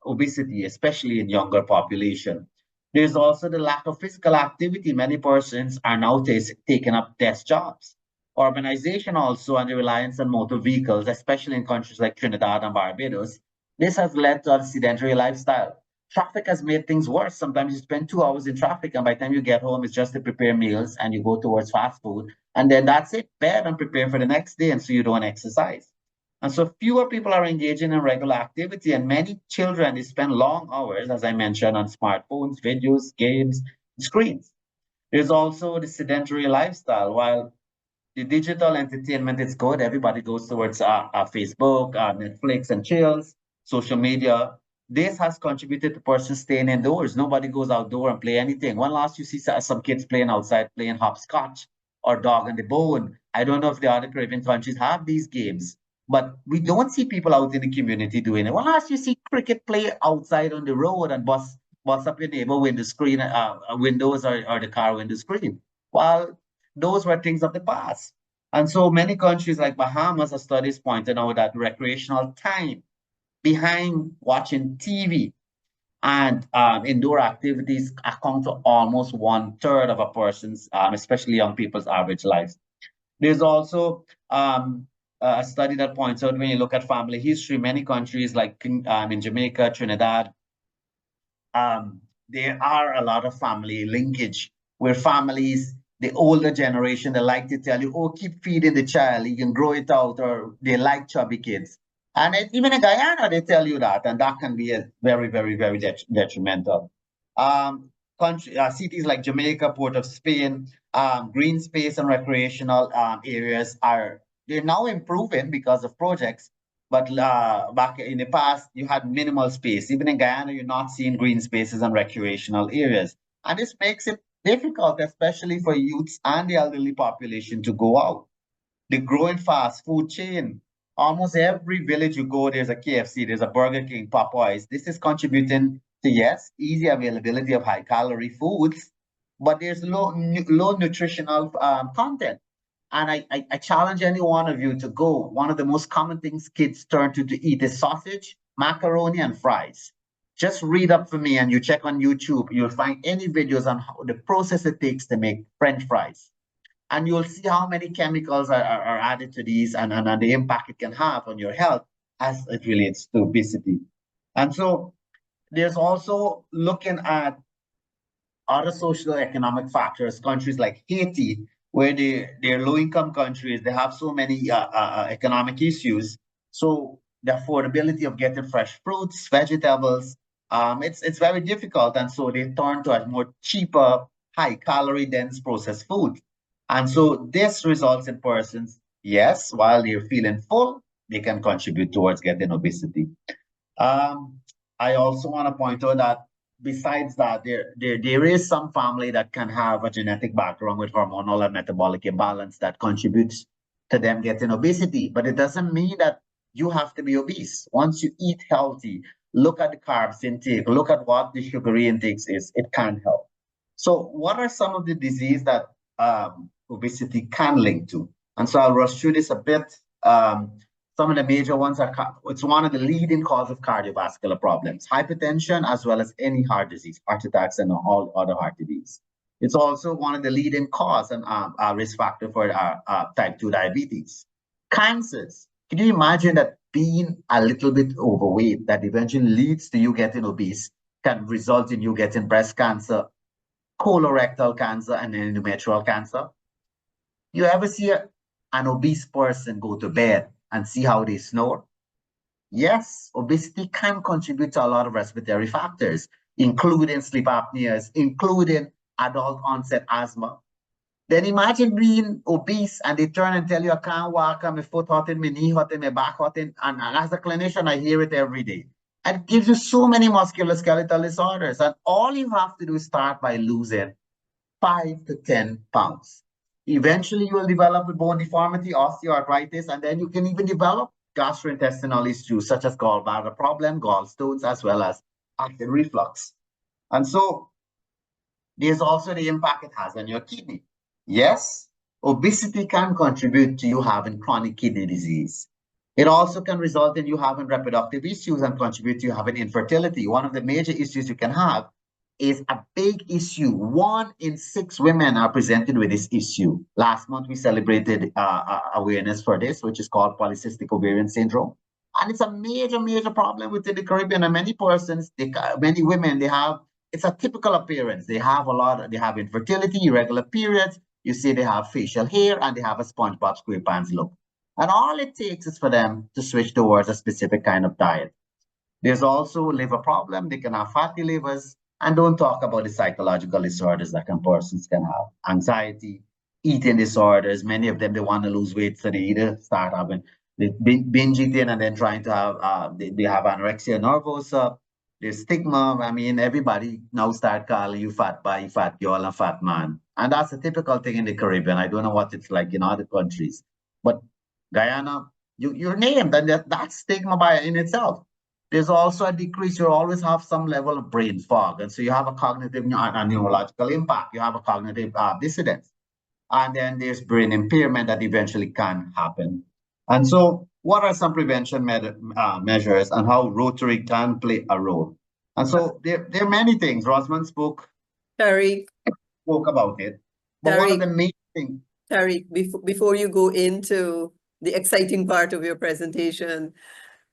[SPEAKER 4] obesity, especially in younger population. There's also the lack of physical activity. Many persons are now taking up desk jobs. Urbanization also, and the reliance on motor vehicles, especially in countries like Trinidad and Barbados. This has led to a sedentary lifestyle. Traffic has made things worse. Sometimes you spend 2 hours in traffic, and by the time you get home, it's just to prepare meals, and you go towards fast food, and then that's it, bed and prepare for the next day, and so you don't exercise. And so fewer people are engaging in regular activity, and many children, they spend long hours, as I mentioned, on smartphones, videos, games, screens. There's also the sedentary lifestyle. While the digital entertainment is good, everybody goes towards Facebook, Netflix, and chills, social media. This has contributed to persons staying indoors. Nobody goes outdoor and play anything. When last you see some kids playing outside, playing hopscotch or dog and the bone? I don't know if the other Caribbean countries have these games, but we don't see people out in the community doing it. When last you see cricket play outside on the road and bust up your neighbor window screen, windows, or the car window screen? Well, those were things of the past. And so many countries like Bahamas, a studies pointed out that recreational time behind watching TV and indoor activities account for almost 1/3 of a person's, especially young people's, average life. There's also a study that points out, when you look at family history, many countries like in Jamaica, Trinidad, there are a lot of family linkage where families, the older generation, they like to tell you, oh, keep feeding the child, you can grow it out, or they like chubby kids. And even in Guyana, they tell you that, and that can be a very, very, very detrimental. Cities like Jamaica, Port of Spain, green space and recreational areas they're now improving because of projects. But back in the past, you had minimal space. Even in Guyana, you're not seeing green spaces and recreational areas. And this makes it difficult, especially for youths and the elderly population, to go out. The growing fast food chain. Almost every village you go, there's a KFC, there's a Burger King, Popeyes. This is contributing to, yes, easy availability of high calorie foods, but there's low nutritional content. And I challenge any one of you to go. One of the most common things kids turn to eat is sausage, macaroni, and fries. Just read up for me, and you check on YouTube, you'll find any videos on how the process it takes to make French fries. And you'll see how many chemicals are added to these, and the impact it can have on your health as it relates to obesity. And so there's also looking at other social economic factors. Countries like Haiti, where they're low-income countries, they have so many economic issues. So the affordability of getting fresh fruits, vegetables, it's very difficult. And so they turn to a more cheaper, high-calorie, dense processed food. And so this results in persons, yes, while they're feeling full, they can contribute towards getting obesity. I also want to point out that besides that, there is some family that can have a genetic background with hormonal and metabolic imbalance that contributes to them getting obesity, but it doesn't mean that you have to be obese. Once you eat healthy, look at the carbs intake, look at what the sugary intakes is, it can help. So what are some of the disease that obesity can link to? And so I'll rush through this a bit. Some of the major ones are, it's one of the leading cause of cardiovascular problems, hypertension, as well as any heart disease, heart attacks, and all other heart disease. It's also one of the leading cause and risk factor for type 2 diabetes. Cancers. Can you imagine that being a little bit overweight that eventually leads to you getting obese can result in you getting breast cancer, colorectal cancer, and endometrial cancer? You ever see an obese person go to bed and see how they snore? Yes, obesity can contribute to a lot of respiratory factors, including sleep apneas, including adult onset asthma. Then imagine being obese and they turn and tell you, I can't walk, my foot hurting, my knee hurting, my back hurting. And as a clinician, I hear it every day. And it gives you so many musculoskeletal disorders. And all you have to do is start by losing 5 to 10 pounds. Eventually, you will develop a bone deformity, osteoarthritis, and then you can even develop gastrointestinal issues such as gallbladder problem, gallstones, as well as acid reflux. And so there's also the impact it has on your kidney. Yes, obesity can contribute to you having chronic kidney disease. It also can result in you having reproductive issues and contribute to you having infertility. One of the major issues you can have is a big issue. 1 in 6 women are presented with this issue. Last month, we celebrated awareness for this, which is called polycystic ovarian syndrome. And it's a major, major problem within the Caribbean. And many persons, many women, it's a typical appearance. They have infertility, irregular periods. You see they have facial hair and they have a SpongeBob SquarePants look. And all it takes is for them to switch towards a specific kind of diet. There's also liver problem. They can have fatty livers. And don't talk about the psychological disorders that persons can have. Anxiety, eating disorders. Many of them, they want to lose weight, so they either start having binge eating and then trying to have, they have anorexia nervosa. There's stigma. I mean, everybody now start calling you fat boy, fat girl, and fat man. And that's a typical thing in the Caribbean. I don't know what it's like in other countries. But Guyana, you're named, and that's stigma by in itself. There's also a decrease. You always have some level of brain fog. And so you have a cognitive and neurological impact. You have a cognitive dissidence. And then there's brain impairment that eventually can happen. And so what are some prevention measures and how Rotary can play a role? And so there are many things. Rosman's book spoke about it. But one of the main things.
[SPEAKER 1] Tariq, before you go into the exciting part of your presentation,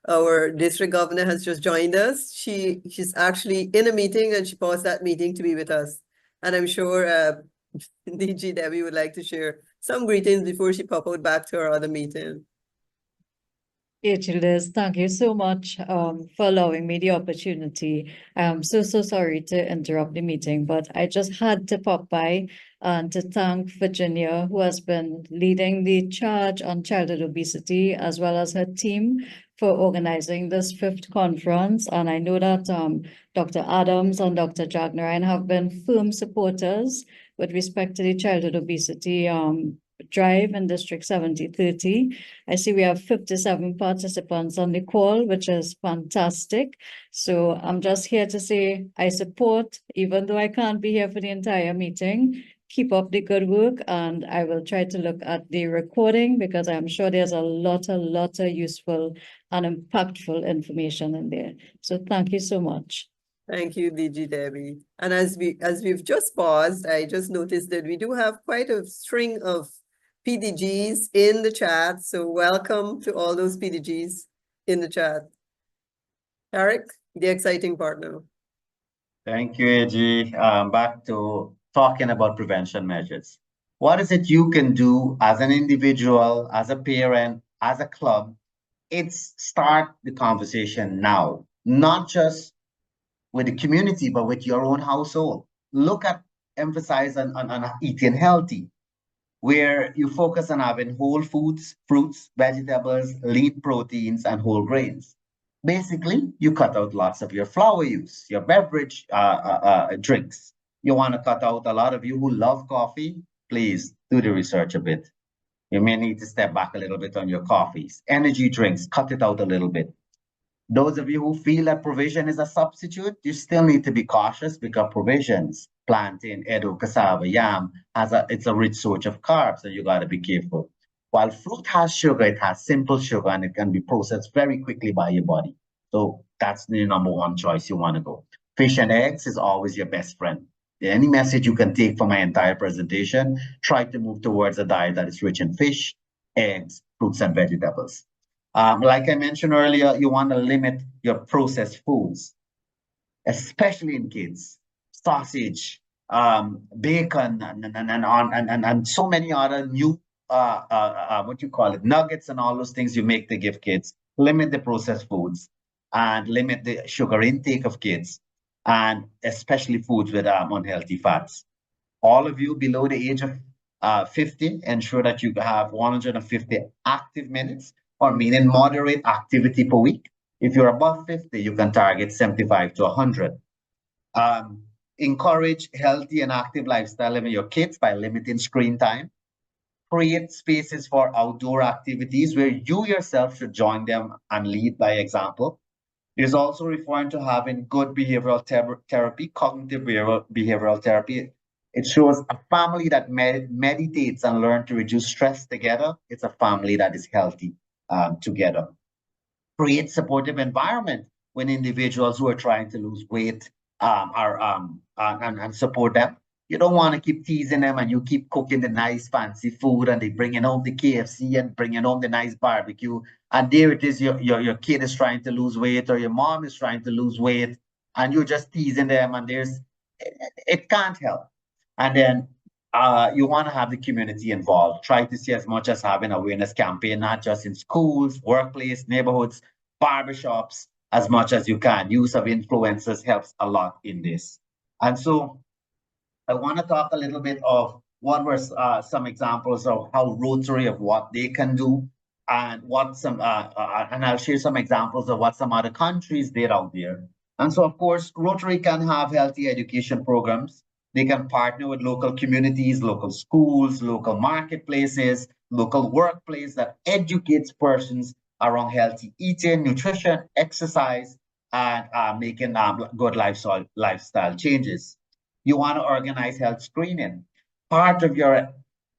[SPEAKER 1] our district governor has just joined us. She's actually in a meeting and she paused that meeting to be with us. And I'm sure DG Debbie would like to share some greetings before she pop out back to our other meeting.
[SPEAKER 5] Liz, thank you so much for allowing me the opportunity. I'm so sorry to interrupt the meeting, but I just had to pop by and to thank Virginia, who has been leading the charge on childhood obesity, as well as her team for organizing this 5th conference. And I know that Dr. Adams and Dr. Jagnarayan have been firm supporters with respect to the childhood obesity drive in District 7030. I see we have 57 participants on the call, which is fantastic. So I'm just here to say I support, even though I can't be here for the entire meeting. Keep up the good work, and I will try to look at the recording because I'm sure there's a lot of useful and impactful information in there. So thank you so much.
[SPEAKER 1] Thank you, DG Debbie. And as we've just paused, I just noticed that we do have quite a string of PDGs in the chat. So welcome to all those PDGs in the chat. Tariq, the exciting part now.
[SPEAKER 4] Thank you, AG. Back to talking about prevention measures. What is it you can do as an individual, as a parent, as a club? It's start the conversation now, not just with the community, but with your own household. Look at, emphasize on eating healthy, where you focus on having whole foods, fruits, vegetables, lean proteins, and whole grains. Basically, you cut out lots of your flour use, your beverage drinks. You want to cut out, a lot of you who love coffee, please do the research a bit. You may need to step back a little bit on your coffees. Energy drinks, cut it out a little bit. Those of you who feel that provision is a substitute, you still need to be cautious because provisions, plantain, edo, cassava, yam, it's a rich source of carbs, and you got to be careful. While fruit has sugar, it has simple sugar, and it can be processed very quickly by your body. So that's the number one choice you want to go. Fish and eggs is always your best friend. Any message you can take from my entire presentation, try to move towards a diet that is rich in fish, eggs, fruits, and vegetables. Like I mentioned earlier, you want to limit your processed foods, especially in kids. Sausage, bacon, and so many other new what you call it, nuggets and all those things you make to give kids. Limit the processed foods and limit the sugar intake of kids, and especially foods with unhealthy fats. All of you below the age of 50, ensure that you have 150 active minutes, or meaning moderate activity per week. If you're above 50, you can target 75 to 100. Encourage healthy and active lifestyle in your kids by limiting screen time. Create spaces for outdoor activities where you yourself should join them and lead by example. It is also referring to having good behavioral therapy, cognitive behavioral therapy. It shows a family that meditates and learn to reduce stress together. It's a family that is healthy together. Create supportive environment when individuals who are trying to lose weight and support them. You don't want to keep teasing them and you keep cooking the nice fancy food and they bringing home the KFC and bringing home the nice barbecue. And there it is, your kid is trying to lose weight or your mom is trying to lose weight and you're just teasing them and it can't help. And then you want to have the community involved. Try to see as much as having awareness campaign, not just in schools, workplace, neighborhoods, barbershops, as much as you can. Use of influencers helps a lot in this. And so I want to talk a little bit of what were some examples of how Rotary, of what they can do, and and I'll share some examples of what some other countries did out there. And so, of course, Rotary can have healthy education programs. They can partner with local communities, local schools, local marketplaces, local workplace that educates persons around healthy eating, nutrition, exercise, and making good lifestyle changes. You want to organize health screening. Part of your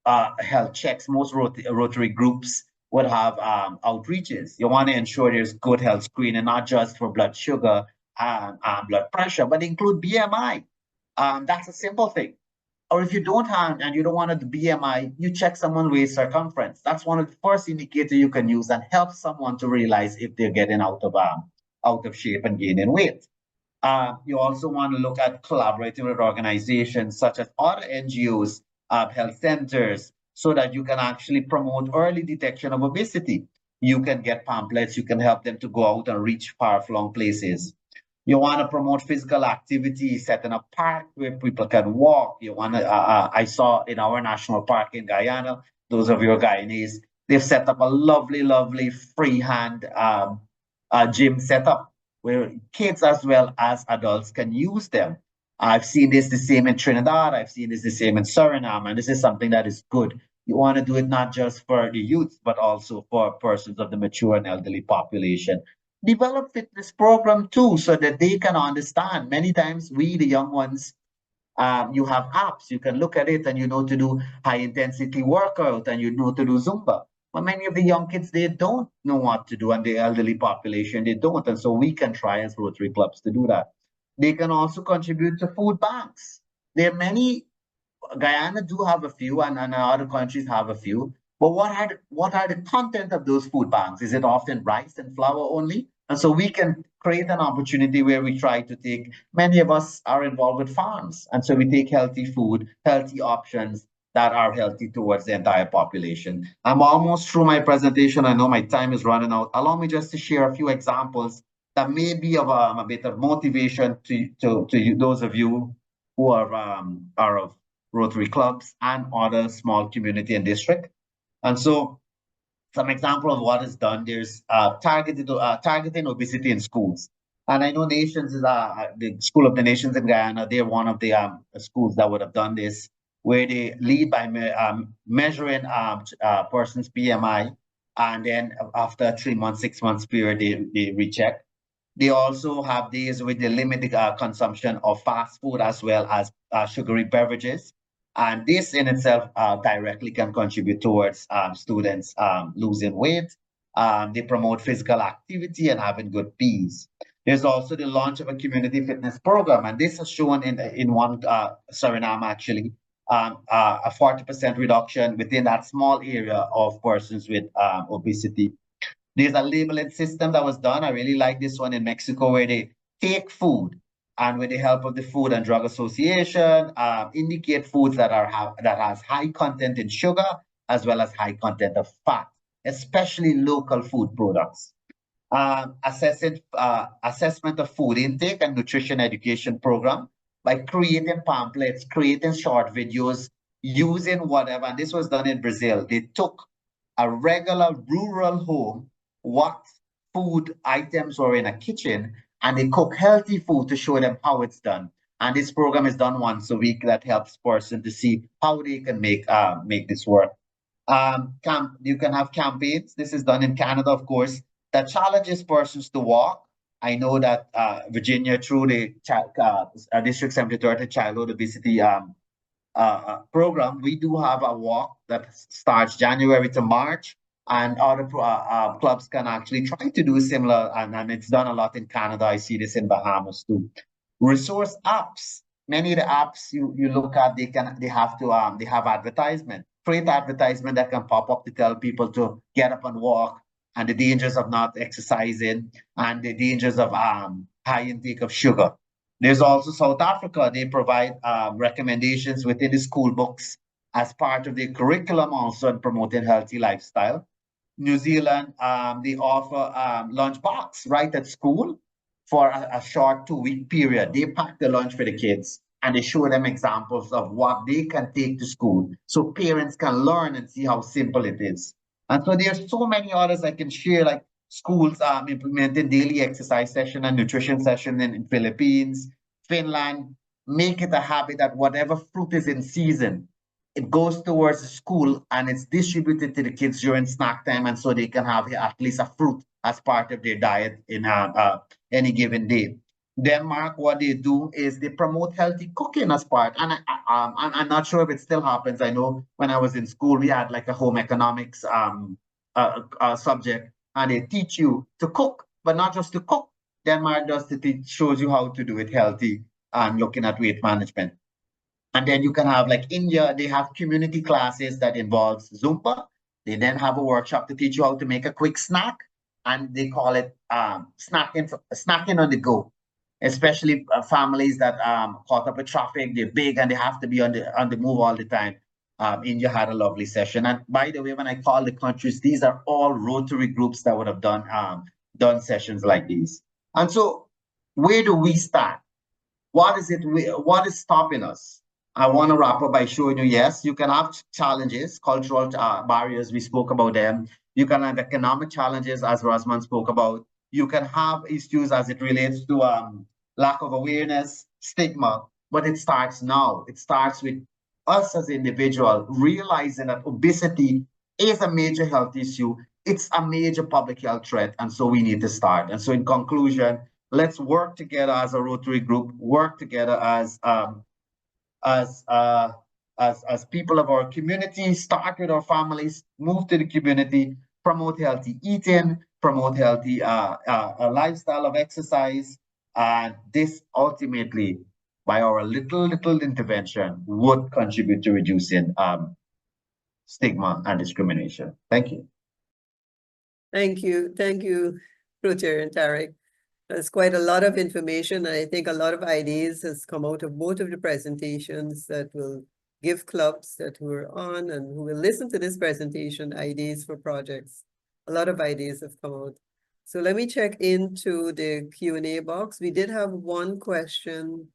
[SPEAKER 4] health checks, most Rotary groups would have outreaches. You want to ensure there's good health screening, not just for blood sugar and blood pressure, but include BMI. That's a simple thing. Or if you don't have and you don't want the BMI, you check someone's waist circumference. That's one of the first indicators you can use and help someone to realize if they're getting out of shape and gaining weight. You also want to look at collaborating with organizations such as other NGOs, health centers, so that you can actually promote early detection of obesity. You can get pamphlets, you can help them to go out and reach far-flung places. You want to promote physical activity, setting up park where people can walk. You want to, I saw in our national park in Guyana, those of you who are Guyanese, they've set up a lovely, lovely freehand gym setup where kids as well as adults can use them. I've seen this the same in Trinidad. I've seen this the same in Suriname, and this is something that is good. You want to do it not just for the youth, but also for persons of the mature and elderly population. Develop fitness program too, so that they can understand. Many times we, the young ones, you have apps, you can look at it and you know to do high intensity workout and you know to do Zumba. But many of the young kids, they don't know what to do, and the elderly population, they don't. And so we can try as Rotary clubs to do that. They can also contribute to food banks. There are many, Guyana do have a few, and other countries have a few. But what are the content of those food banks? Is it often rice and flour only? And so we can create an opportunity where we try to take, many of us are involved with farms. And so we take healthy food, healthy options that are healthy towards the entire population. I'm almost through my presentation. I know my time is running out. Allow me just to share a few examples that may be of a bit of motivation to you, those of you who are of Rotary clubs and other small community and district. And so some example of what is done, there's targeting obesity in schools. And I know Nations is the School of the Nations in Guyana. They're one of the schools that would have done this. where they lead by measuring person's BMI, and then after a 3 months, 6 months period, they recheck. They also have days with the limited consumption of fast food as well as sugary beverages. And this in itself directly can contribute towards students losing weight. They promote physical activity and having good peace. There's also the launch of a community fitness program, and this is shown in one Suriname actually, a 40% reduction within that small area of persons with obesity. There's a labeling system that was done. I really like this one in Mexico, where they take food and with the help of the Food and Drug Association, indicate foods that has high content in sugar as well as high content of fat, especially local food products. Assessment of food intake and nutrition education program by creating pamphlets, creating short videos, using whatever. And this was done in Brazil. They took a regular rural home, what food items were in a kitchen, and they cook healthy food to show them how it's done. And this program is done once a week that helps person to see how they can make this work. You can have campaigns. This is done in Canada, of course, that challenges persons to walk. I know that Virginia, through the District 73 Childhood Obesity program, we do have a walk that starts January to March, and other clubs can actually try to do similar, and it's done a lot in Canada. I see this in Bahamas too. Resource apps. Many of the apps you look at, they have advertisement, create advertisement that can pop up to tell people to get up and walk, and the dangers of not exercising, and the dangers of high intake of sugar. There's also South Africa. They provide recommendations within the school books as part of the curriculum, also in promoting healthy lifestyle. New Zealand, they offer lunchbox right at school for a short 2-week period. They pack the lunch for the kids and they show them examples of what they can take to school so parents can learn and see how simple it is. And so there's so many others I can share, like schools implementing daily exercise session and nutrition session in Philippines, Finland. Make it a habit that whatever fruit is in season, it goes towards the school and it's distributed to the kids during snack time, and so they can have at least a fruit as part of their diet in any given day. Denmark, what they do is they promote healthy cooking as part, and I'm not sure if it still happens. I know when I was in school, we had like a home economics subject, and they teach you to cook, but not just to cook. Denmark does it shows you how to do it healthy and looking at weight management. And then you can have, like India, they have community classes that involves Zumba. They then have a workshop to teach you how to make a quick snack, and they call it snacking on the go. Especially families that caught up with traffic, they're big and they have to be on the move all the time. India had a lovely session. And by the way, when I call the countries, these are all Rotary groups that would have done sessions like these. And so, where do we start? What is stopping us? I want to wrap up by showing you, yes, you can have challenges, cultural barriers, we spoke about them. You can have economic challenges, as Rasman spoke about. You can have issues as it relates to lack of awareness, stigma, but it starts now. It starts with us as individuals realizing that obesity is a major health issue. It's a major public health threat, and so we need to start. And so in conclusion, let's work together as a Rotary group, work together as people of our community, start with our families, move to the community, promote healthy eating, promote healthy a lifestyle of exercise, and this ultimately, by our little intervention, would contribute to reducing stigma and discrimination. Thank you.
[SPEAKER 1] Thank you, Rutger and Tarek. There's quite a lot of information, and I think a lot of ideas has come out of both of the presentations that will give clubs that who are on and who will listen to this presentation ideas for projects. A lot of ideas have come out. So let me check into the Q&A box. We did have one question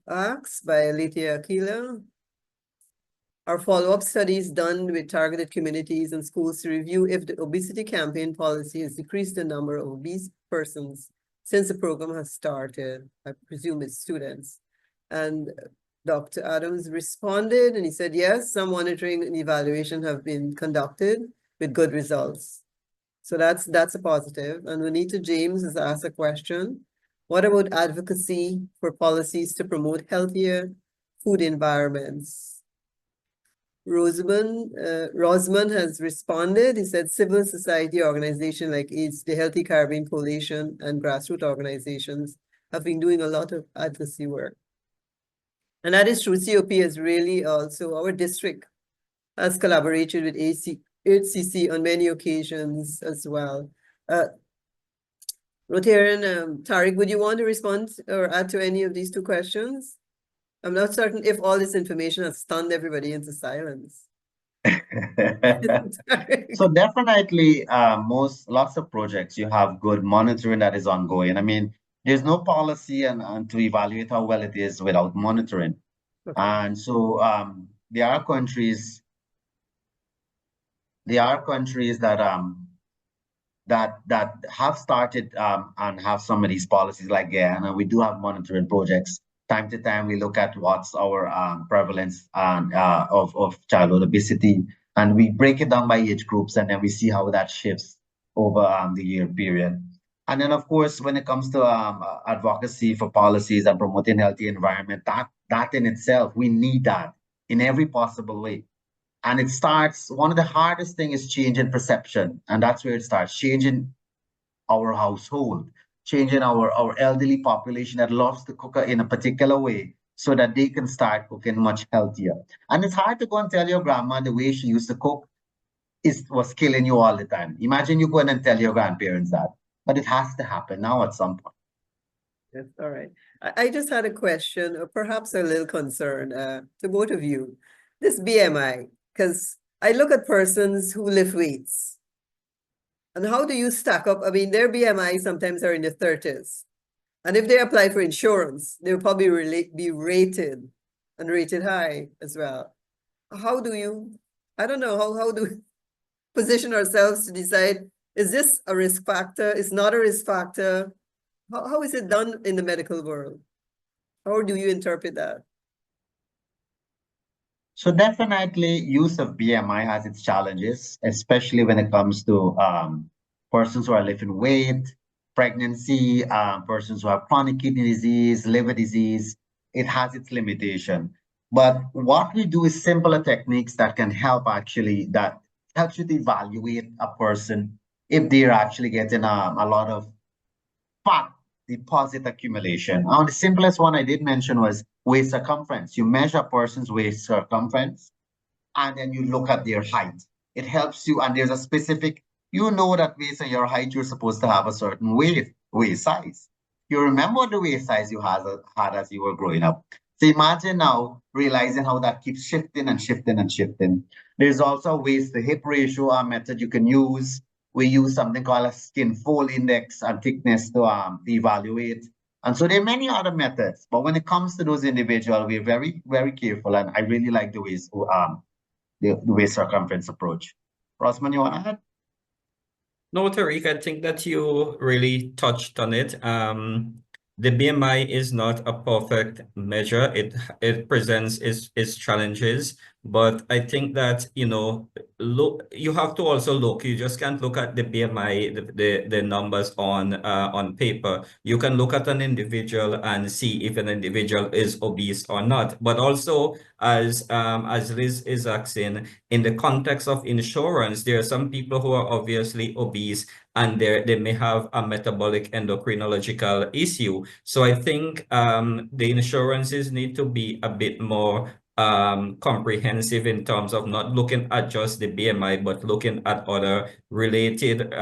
[SPEAKER 1] asked by Alithia Aquila. Our follow-up studies done with targeted communities and schools to review if the obesity campaign policy has decreased the number of obese persons since the program has started. I presume it's students. And Dr. Adams responded and he said, yes, some monitoring and evaluation have been conducted with good results. So that's a positive. And Juanita James has asked a question. What about advocacy for policies to promote healthier food environments? Rosman has responded. He said civil society organizations like AIDS, the Healthy Caribbean Coalition, and grassroots organizations have been doing a lot of advocacy work. And that is true. COP is really also, our district has collaborated with HCC on many occasions as well. Rotarian, Tariq, would you want to respond or add to any of these two questions? I'm not certain if all this information has stunned everybody into silence.
[SPEAKER 4] So definitely, lots of projects, you have good monitoring that is ongoing. I mean, there's no policy and to evaluate how well it is without monitoring.
[SPEAKER 1] Okay.
[SPEAKER 4] And so there are countries that have started and have some of these policies like Guyana. We do have monitoring projects. Time to time, we look at what's our prevalence of childhood obesity, and we break it down by age groups, and then we see how that shifts over the year period. And then, of course, when it comes to advocacy for policies and promoting healthy environment, that in itself, we need that in every possible way. And it starts, one of the hardest things is changing perception. And that's where it starts, changing our household, changing our elderly population that loves to cook in a particular way so that they can start cooking much healthier. And it's hard to go and tell your grandma the way she used to cook was killing you all the time. Imagine you go in and tell your grandparents that. But it has to happen now at some point.
[SPEAKER 1] Yes, all right. I just had a question, or perhaps a little concern to both of you. This BMI, because I look at persons who lift weights. And how do you stack up? I mean, their BMI sometimes are in the 30s. And if they apply for insurance, they'll probably be rated and rated high as well. How do you, I don't know, how do we position ourselves to decide, is this a risk factor? Is not a risk factor? How is it done in the medical world? How do you interpret that?
[SPEAKER 4] So definitely use of BMI has its challenges, especially when it comes to persons who are lifting weight, pregnancy, persons who have chronic kidney disease, liver disease. It has its limitation. But what we do is simpler techniques that can help that helps you to evaluate a person if they're actually getting a lot of fat deposit accumulation. Now, the simplest one I did mention was waist circumference. You measure a person's waist circumference, and then you look at their height. It helps you, and there's a specific, you know that based on your height, you're supposed to have a certain waist size. You remember the waist size you had as you were growing up. So imagine now realizing how that keeps shifting and shifting and shifting. There's also a waist to hip ratio method you can use. We use something called a skin fold index and thickness to evaluate. And so there are many other methods, but when it comes to those individuals, we're very, very careful. And I really like the waist circumference approach. Rosman, you want to add?
[SPEAKER 3] No, Tariq, I think that you really touched on it. The BMI is not a perfect measure. It presents its challenges, but I think that, you know, you have to also look. You just can't look at the BMI, the numbers on paper. You can look at an individual and see if an individual is obese or not. But also, as Liz is asking, in the context of insurance, there are some people who are obviously obese and they may have a metabolic endocrinological issue. So I think the insurances need to be a bit more comprehensive in terms of not looking at just the BMI, but looking at other related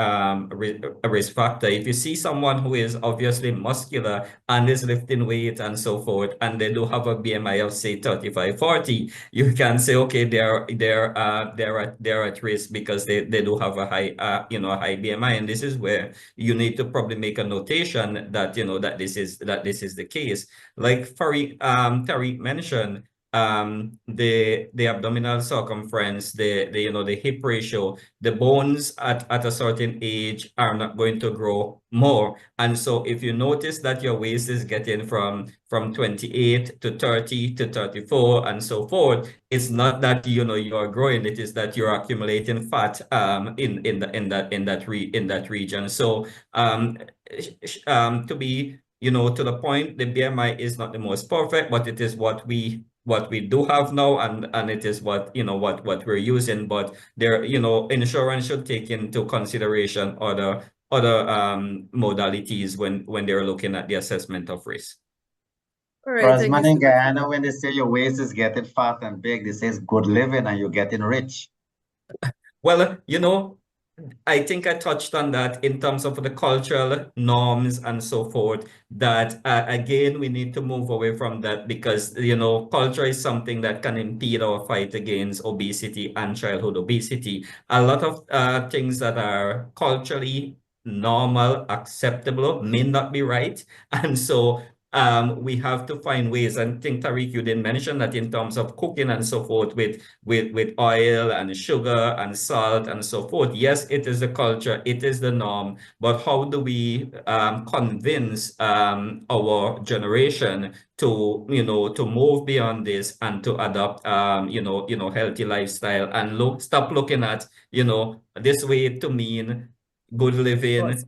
[SPEAKER 3] risk factor. If you see someone who is obviously muscular and is lifting weight and so forth, and they do have a BMI of say 35, 40, you can say, okay, they're at risk because they do have a high a high BMI, and this is where you need to probably make a notation that that this is the case. Like Tariq mentioned, the abdominal circumference, the hip ratio, the bones at a certain age are not going to grow more. And so if you notice that your waist is getting from 28 to 30 to 34 and so forth, it's not that you're growing, it is that you're accumulating fat in that region. So to be to the point, the BMI is not the most perfect, but it is what we do have now, and it is what we're using. But there, insurance should take into consideration other modalities when they're looking at the assessment of risk.
[SPEAKER 1] All right, thank you so much.
[SPEAKER 4] Guyana, when they say your waist is getting fat and big, they say it's good living and you're getting rich.
[SPEAKER 3] Well, I think I touched on that in terms of the cultural norms and so forth, that again, we need to move away from that, because, culture is something that can impede our fight against obesity and childhood obesity. A lot of things that are culturally normal, acceptable, may not be right. And so we have to find ways. And I think, Tariq, you didn't mention that in terms of cooking and so forth with oil and sugar and salt and so forth. Yes, it is the culture, it is the norm, but how do we convince our generation to move beyond this and to adopt healthy lifestyle, and stop looking at this way to mean good living,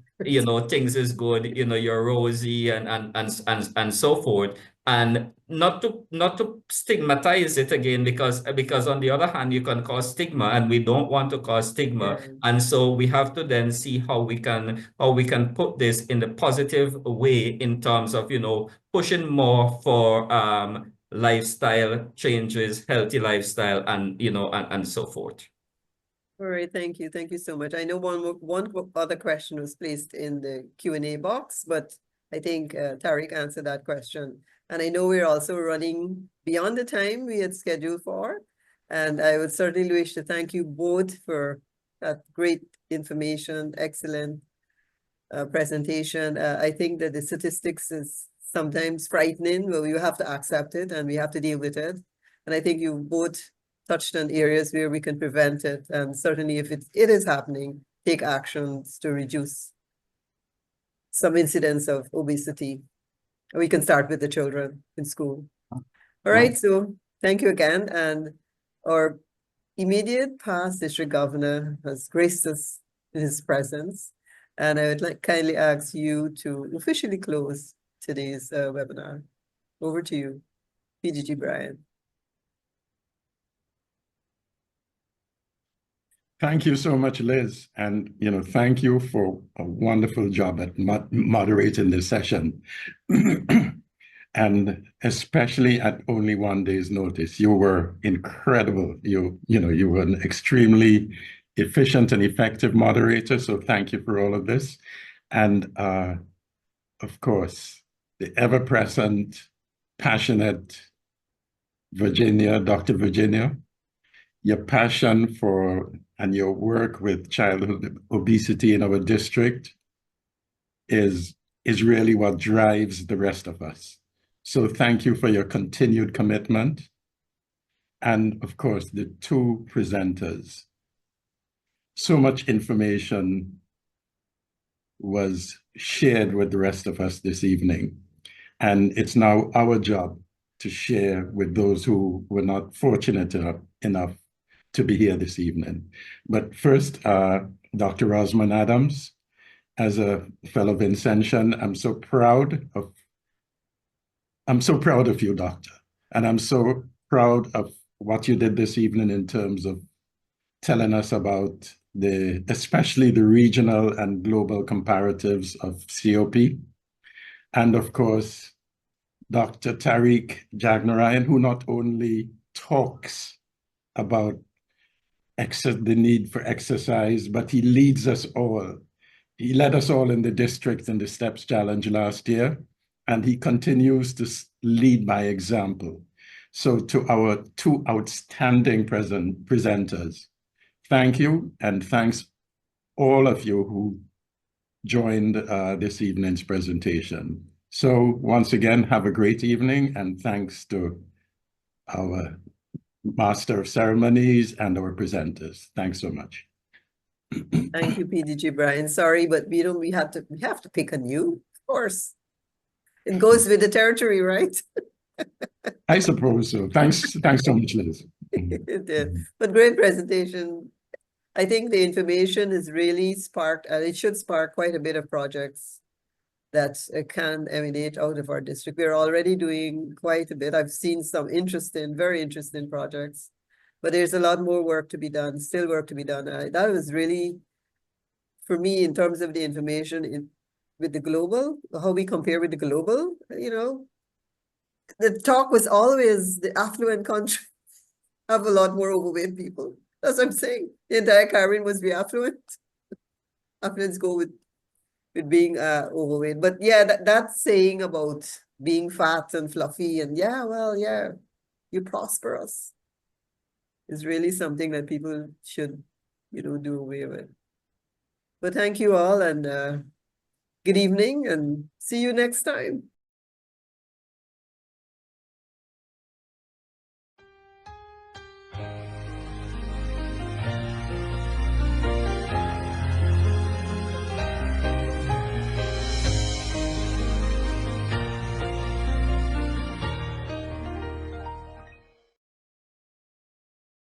[SPEAKER 3] things is good, you're rosy and so forth. And not to stigmatize it again, because on the other hand, you can cause stigma, and we don't want to cause stigma.
[SPEAKER 1] Yeah.
[SPEAKER 3] And so we have to then see how we can put this in the positive way, in terms of pushing more for lifestyle changes, healthy lifestyle, and and so forth.
[SPEAKER 1] All right, thank you. Thank you so much. I know one other question was placed in the Q&A box, but I think Tariq answered that question. And I know we're also running beyond the time we had scheduled for. And I would certainly wish to thank you both for that great information, excellent presentation. I think that the statistics is sometimes frightening, but we have to accept it and we have to deal with it. And I think you both touched on areas where we can prevent it. And certainly if it is happening, take actions to reduce some incidents of obesity. We can start with the children in school. All right, so thank you again. And our immediate past district governor has graced us in his presence. And I would kindly ask you to officially close today's webinar. Over to you, PGG Brian.
[SPEAKER 6] Thank you so much, Liz. And, thank you for a wonderful job at moderating this session. And especially at only one day's notice, you were incredible. You were an extremely efficient and effective moderator. So thank you for all of this. And of course, the ever-present, passionate Dr. Virginia, your passion for and your work with childhood obesity in our district is really what drives the rest of us. So thank you for your continued commitment. And of course, the two presenters. So much information was shared with the rest of us this evening. And it's now our job to share with those who were not fortunate enough to be here this evening. But first, Dr. Rosman Adams, as a fellow Vincentian, I'm so proud of you, Doctor. And I'm so proud of what you did this evening in terms of telling us about especially the regional and global comparatives of COP. And of course, Dr. Tariq Jagnarayan, who not only talks about the need for exercise, but he leads us all. He led us all in the district in the STEPS Challenge last year, and he continues to lead by example. So to our two outstanding presenters, thank you, and thanks all of you who joined this evening's presentation. So once again, have a great evening, and thanks to our Master of Ceremonies, and our presenters. Thanks so much.
[SPEAKER 1] Thank you, PDG Brian. Sorry, but we have to pick on you, of course. It goes with the territory, right?
[SPEAKER 6] I suppose so. Thanks so much, Liz.
[SPEAKER 1] It did. But great presentation. I think the information is really sparked, and it should spark quite a bit of projects that can emanate out of our district. We're already doing quite a bit. I've seen some very interesting projects, but there's a lot more work to be done, still work to be done. That was really, for me, in terms of the information with the global, how we compare with the global, the talk was always the affluent countries have a lot more overweight people. That's what I'm saying. The entire Caribbean must be affluent. Affluents go with being overweight. But yeah, that saying about being fat and fluffy and you're prosperous is really something that people should, do away with. But thank you all, and good evening, and see you next time.